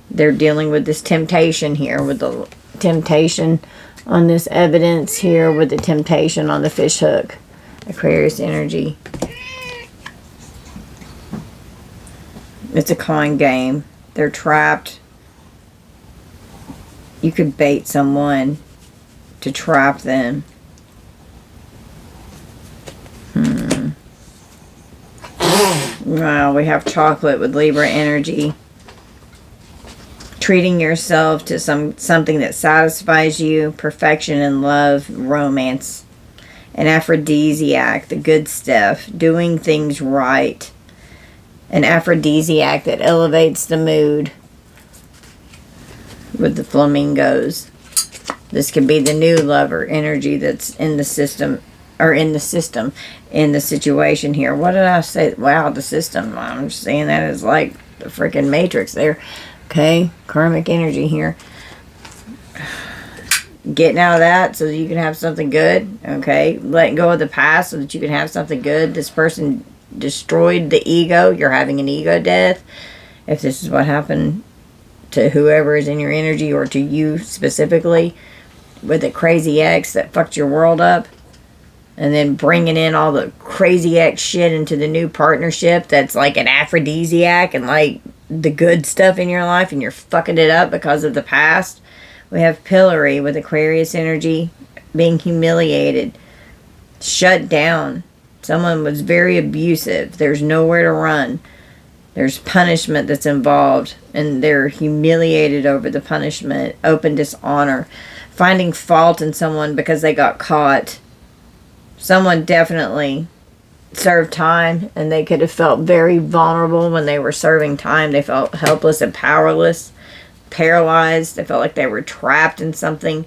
A: They're dealing with this temptation here, with the temptation on this evidence here, with the temptation on the fish hook. Aquarius energy. It's a con game. They're trapped. You could bait someone to trap them. Wow, we have chocolate with Libra energy. Treating yourself to something that satisfies you, perfection and love, romance. An aphrodisiac, the good stuff, doing things right. An aphrodisiac that elevates the mood with the flamingos. This could be the new lover energy that's in the system, in the situation here. What did I say? Wow, the system. I'm just saying that as like the freaking matrix there. Okay, karmic energy here. Getting out of that so that you can have something good. Okay, letting go of the past so that you can have something good. This person destroyed the ego. You're having an ego death. If this is what happened to whoever is in your energy, or to you specifically, with a crazy ex that fucked your world up, and then bringing in all the crazy ex shit into the new partnership that's like an aphrodisiac and like the good stuff in your life, and you're fucking it up because of the past. We have pillory with Aquarius energy, being humiliated, shut down. Someone was very abusive. There's nowhere to run. There's punishment that's involved, and they're humiliated over the punishment. Open dishonor. Finding fault in someone because they got caught. Someone definitely served time, and they could have felt very vulnerable when they were serving time. They felt helpless and powerless, paralyzed. They felt like they were trapped in something.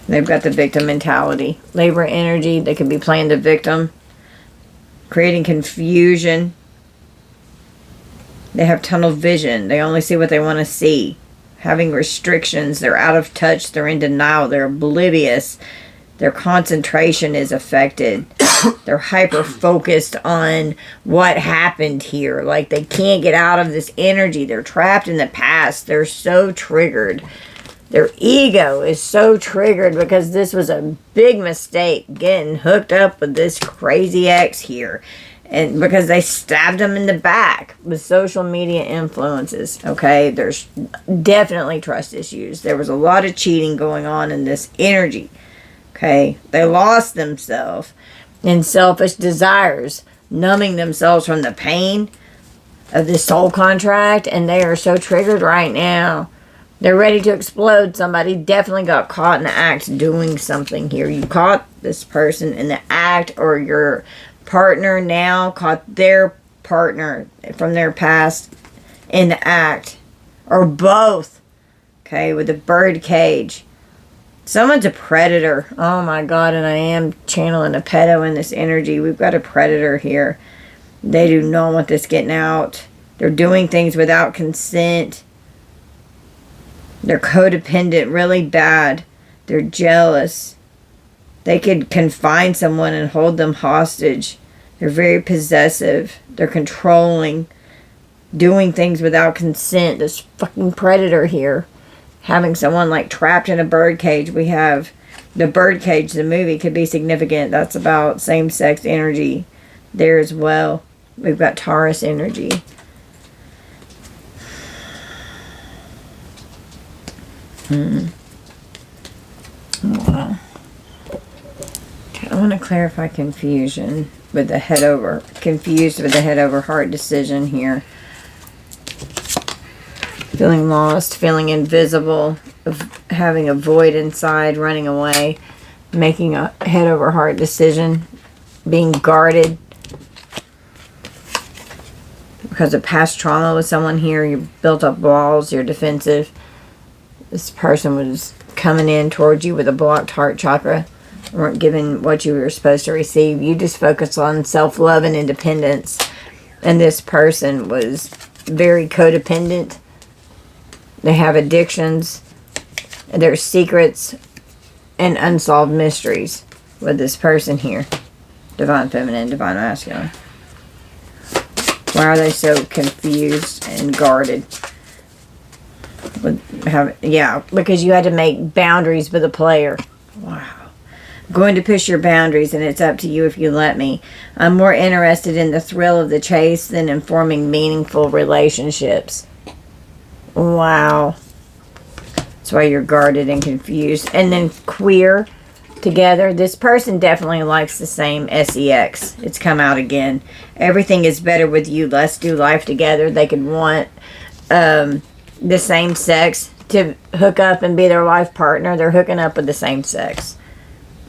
A: They've got the victim mentality. Libra energy, they could be playing the victim, creating confusion. They have tunnel vision. They only see what they want to see. Having restrictions. They're out of touch. They're in denial. They're oblivious. Their concentration is affected. They're hyper-focused on what happened here. Like, they can't get out of this energy. They're trapped in the past. They're so triggered. Their ego is so triggered because this was a big mistake, getting hooked up with this crazy ex here. And because they stabbed them in the back with social media influences. Okay, there's definitely trust issues. There was a lot of cheating going on in this energy. Okay, they lost themselves in selfish desires, numbing themselves from the pain of this soul contract, and they are so triggered right now. They're ready to explode. Somebody definitely got caught in the act doing something here. You caught this person in the act, or your partner now caught their partner from their past in the act, or both. Okay, with the bird cage. Someone's a predator. Oh my God, and I am channeling a pedo in this energy. We've got a predator here. They do not want this getting out. They're doing things without consent. They're codependent really bad. They're jealous. They could confine someone and hold them hostage. They're very possessive. They're controlling. Doing things without consent. This fucking predator here. Having someone like trapped in a birdcage. We have the birdcage, the movie, could be significant. That's about same-sex energy there as well. We've got Taurus energy. Wow. Okay, I want to clarify confusion with the head over. Confused with the head over heart decision here. Feeling lost, feeling invisible, having a void inside, running away, making a head over heart decision, being guarded because of past trauma with someone here. You built up walls, you're defensive. This person was coming in towards you with a blocked heart chakra. Weren't given what you were supposed to receive. You just focused on self-love and independence. And this person was very codependent. They have addictions. There's secrets and unsolved mysteries with this person here. Divine Feminine, Divine Masculine. Why are they so confused and guarded? Because you had to make boundaries with a player. Wow. I'm going to push your boundaries, and it's up to you if you let me. I'm more interested in the thrill of the chase than in forming meaningful relationships. Wow. That's why you're guarded and confused. And then queer together. This person definitely likes the same sex. It's come out again. Everything is better with you. Let's do life together. They could want the same sex to hook up and be their life partner. They're hooking up with the same sex.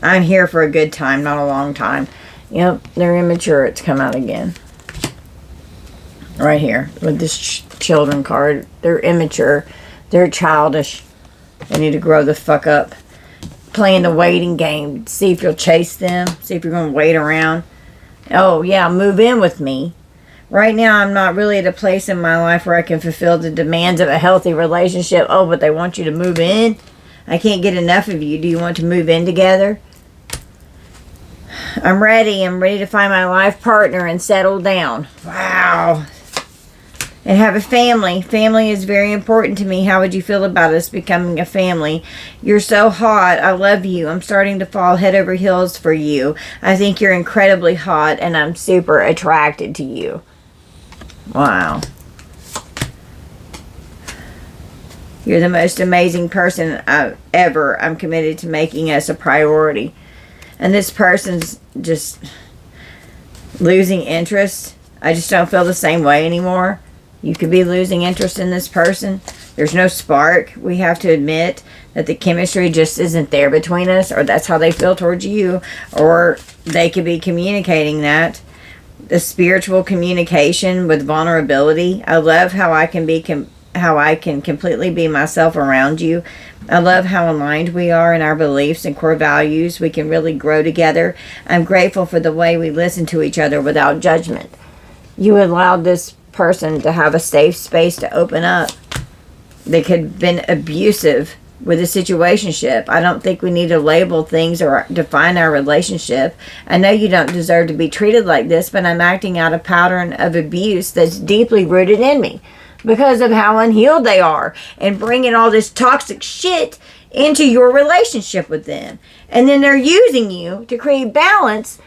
A: I'm here for a good time, not a long time. Yep, they're immature. It's come out again. Right here with this children card. They're immature. They're childish. They need to grow the fuck up. Playing the waiting game. See if you'll chase them. See if you're going to wait around. Oh, yeah, move in with me. Right now, I'm not really at a place in my life where I can fulfill the demands of a healthy relationship. Oh, but they want you to move in? I can't get enough of you. Do you want to move in together? I'm ready. I'm ready to find my life partner and settle down. Wow. And have a family. Family is very important to me. How would you feel about us becoming a family? You're so hot. I love you. I'm starting to fall head over heels for you. I think you're incredibly hot and I'm super attracted to you. Wow. You're the most amazing person ever. I'm committed to making us a priority. And this person's just losing interest. I just don't feel the same way anymore. You could be losing interest in this person. There's no spark. We have to admit that the chemistry just isn't there between us, or that's how they feel towards you, or they could be communicating that. The spiritual communication with vulnerability. I love how I can be how I can completely be myself around you. I love how aligned we are in our beliefs and core values. We can really grow together. I'm grateful for the way we listen to each other without judgment. You allowed this person to have a safe space to open up. They could have been abusive with a situationship. I don't think we need to label things or define our relationship. I know you don't deserve to be treated like this, but I'm acting out a pattern of abuse that's deeply rooted in me because of how unhealed they are and bringing all this toxic shit into your relationship with them. And then they're using you to create balance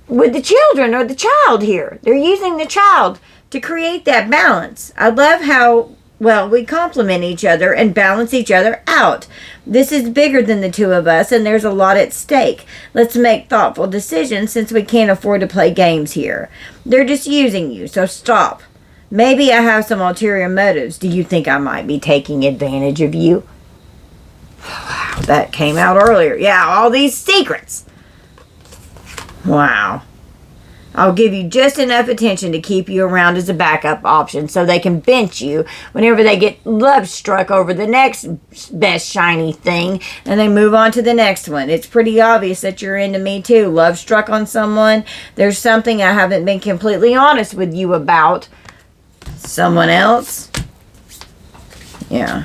A: with the children or the child here. They're using the child to create that balance. I love how well we complement each other and balance each other out. This is bigger than the two of us and there's a lot at stake. Let's make thoughtful decisions since we can't afford to play games here. They're just using you, so stop. Maybe I have some ulterior motives. Do you think I might be taking advantage of you? Wow, that came out earlier. Yeah, all these secrets. Wow. I'll give you just enough attention to keep you around as a backup option so they can bench you whenever they get love struck over the next best shiny thing and they move on to the next one. It's pretty obvious that you're into me too. Love struck on someone. There's something I haven't been completely honest with you about. Someone else? Yeah.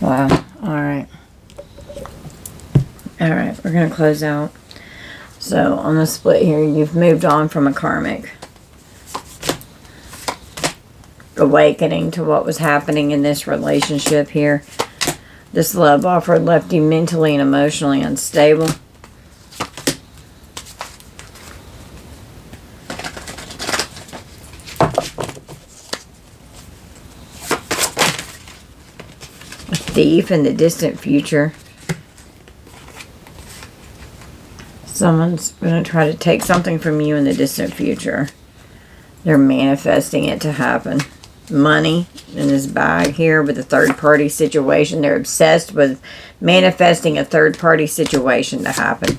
A: Wow. Alright. Alright, we're going to close out. So, on the split here, you've moved on from a karmic awakening to what was happening in this relationship here. This love offer left you mentally and emotionally unstable. A thief in the distant future. Someone's going to try to take something from you in the distant future. They're manifesting it to happen. Money in this bag here with a third-party situation. They're obsessed with manifesting a third-party situation to happen.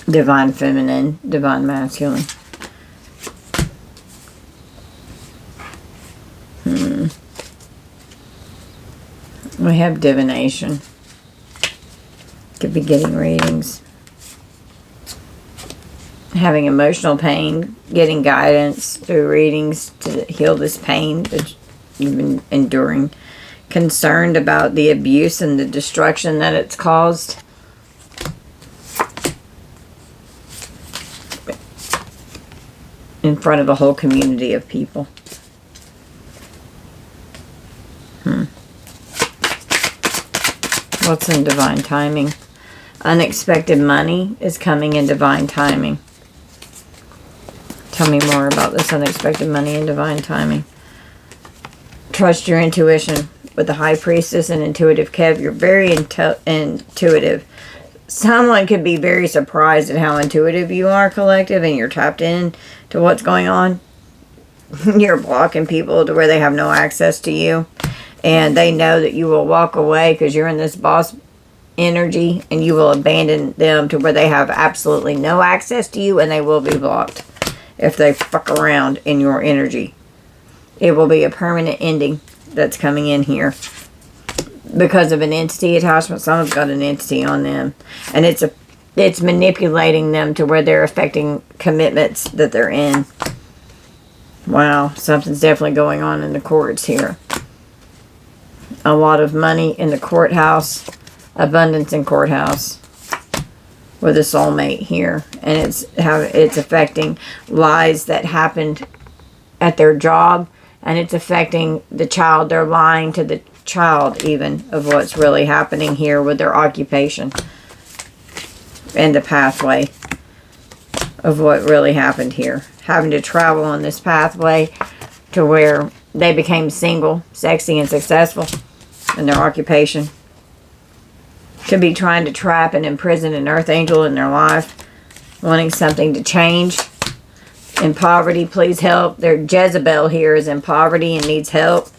A: Divine feminine, divine masculine. We have divination. Could be getting readings. Having emotional pain, getting guidance through readings to heal this pain that you've been enduring. Concerned about the abuse and the destruction that it's caused. In front of a whole community of people. What's in divine timing? Unexpected money is coming in divine timing. Tell me more about this unexpected money and divine timing. Trust your intuition. With the High Priestess and Intuitive Kev, you're very intuitive. Someone could be very surprised at how intuitive you are, collective, and you're tapped in to what's going on. You're blocking people to where they have no access to you. And they know that you will walk away because you're in this boss energy, and you will abandon them to where they have absolutely no access to you, and they will be blocked if they fuck around in your energy. It will be a permanent ending that's coming in here because of an entity attachment. Someone's got an entity on them, and it's manipulating them to where they're affecting commitments that they're in. Wow, something's definitely going on in the courts here. A lot of money in the courthouse, abundance in courthouse with a soulmate here, and it's affecting lies that happened at their job. And it's affecting the child. They're lying to the child even of what's really happening here with their occupation. And the pathway of what really happened here. Having to travel on this pathway to where they became single, sexy, and successful in their occupation. Could be trying to trap and imprison an earth angel in their life. Wanting something to change. In poverty, please help. Their Jezebel here is in poverty and needs help.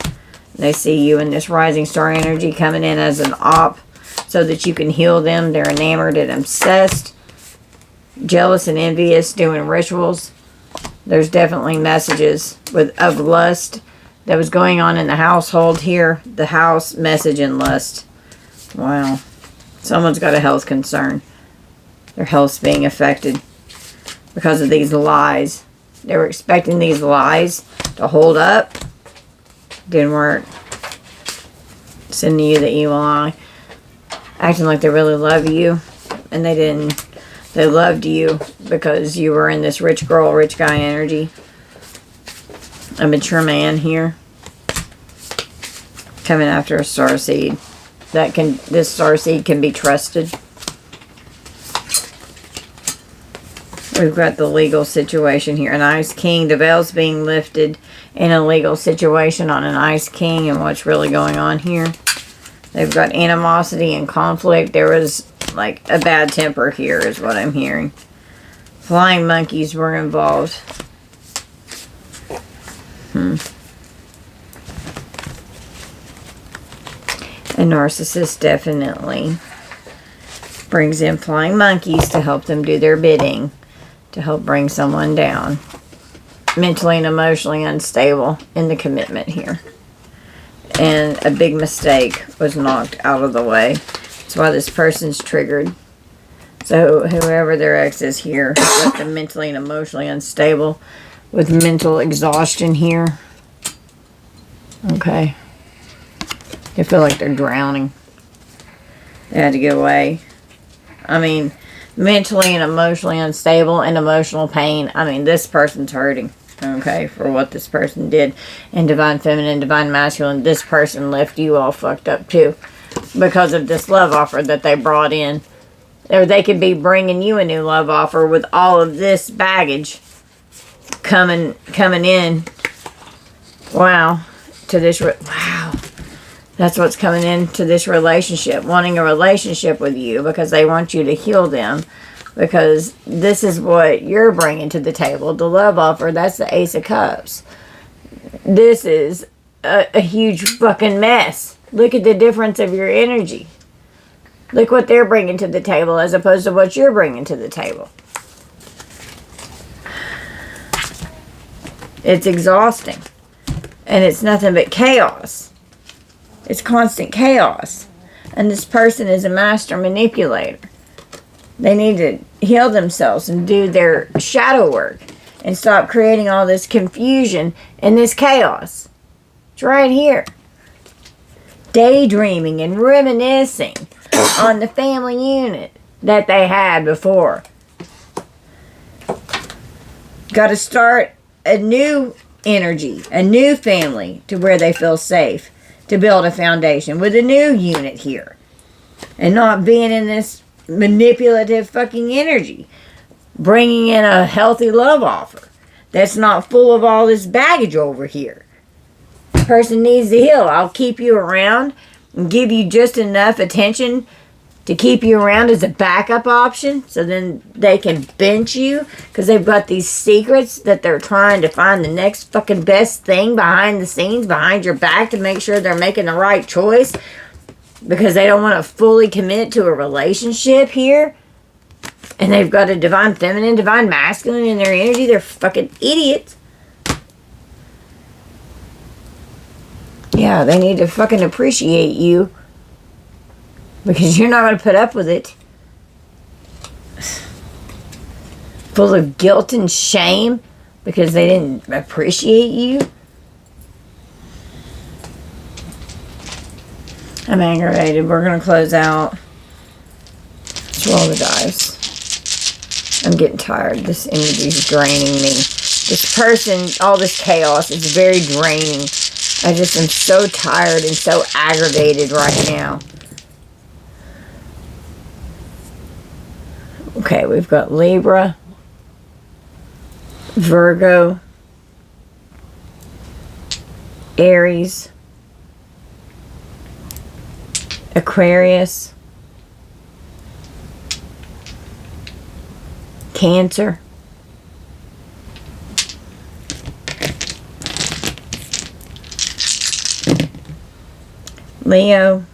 A: They see you in this rising star energy coming in as an op so that you can heal them. They're enamored and obsessed, jealous and envious, doing rituals. There's definitely messages of lust that was going on in the household here. The house message and lust. Wow. Someone's got a health concern. Their health's being affected because of these lies. They were expecting these lies to hold up. Didn't work. Sending you the evil eye. Acting like they really love you. And they didn't. They loved you because you were in this rich girl, rich guy energy. A mature man here. Coming after a starseed. This starseed can be trusted. We've got the legal situation here. An Ice King. The veil's being lifted in a legal situation on an Ice King and what's really going on here. They've got animosity and conflict. There was like a bad temper here is what I'm hearing. Flying monkeys were involved. A narcissist definitely brings in flying monkeys to help them do their bidding. To help bring someone down. Mentally and emotionally unstable in the commitment here. And a big mistake was knocked out of the way. That's why this person's triggered. So whoever their ex is here, left them mentally and emotionally unstable with mental exhaustion here. Okay. They feel like they're drowning. They had to get away. I mean, mentally and emotionally unstable and emotional pain. I mean, this person's hurting, okay, for what this person did. And divine feminine, divine masculine, this person left you all fucked up too because of this love offer that they brought in. Or they could be bringing you a new love offer with all of this baggage coming in. Wow. To this, wow. That's what's coming into this relationship. Wanting a relationship with you because they want you to heal them. Because this is what you're bringing to the table. The love offer, that's the Ace of Cups. This is a huge fucking mess. Look at the difference of your energy. Look what they're bringing to the table as opposed to what you're bringing to the table. It's exhausting. And it's nothing but chaos. It's constant chaos. And this person is a master manipulator. They need to heal themselves and do their shadow work. And stop creating all this confusion and this chaos. It's right here. Daydreaming and reminiscing on the family unit that they had before. Got to start a new energy, a new family to where they feel safe. To build a foundation with a new unit here. And not being in this manipulative fucking energy. Bringing in a healthy love offer. that's not full of all this baggage over here. The person needs to heal. I'll keep you around and give you just enough attention to keep you around as a backup option, so then they can bench you because they've got these secrets that they're trying to find the next fucking best thing behind the scenes, behind your back, to make sure they're making the right choice because they don't want to fully commit to a relationship here. And they've got a divine feminine, divine masculine in their energy. They're fucking idiots. Yeah, they need to fucking appreciate you, because you're not going to put up with it. Full of guilt and shame because they didn't appreciate you. I'm aggravated. We're going to close out. Let's roll the dice. I'm getting tired. This energy is draining me. This person, all this chaos is very draining. I just am so tired and so aggravated right now. Okay, we've got Libra, Virgo, Aries, Aquarius, Cancer, Leo,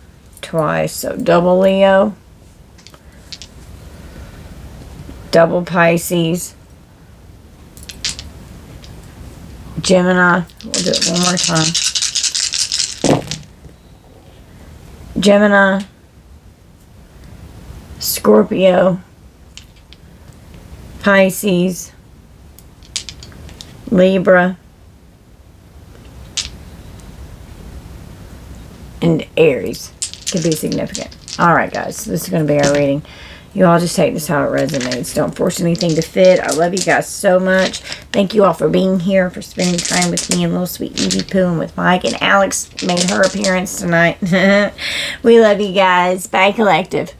A: twice, so double Leo, double Pisces, Gemini, we'll do it one more time, Gemini, Scorpio, Pisces, Libra, and Aries. Could be significant. Alright guys, this is going to be our reading. You all just take this how it resonates. Don't force anything to fit. I love you guys so much. Thank you all for being here, for spending time with me and little sweet Evie Pooh and with Mike. And Alex made her appearance tonight. We love you guys. Bye, collective.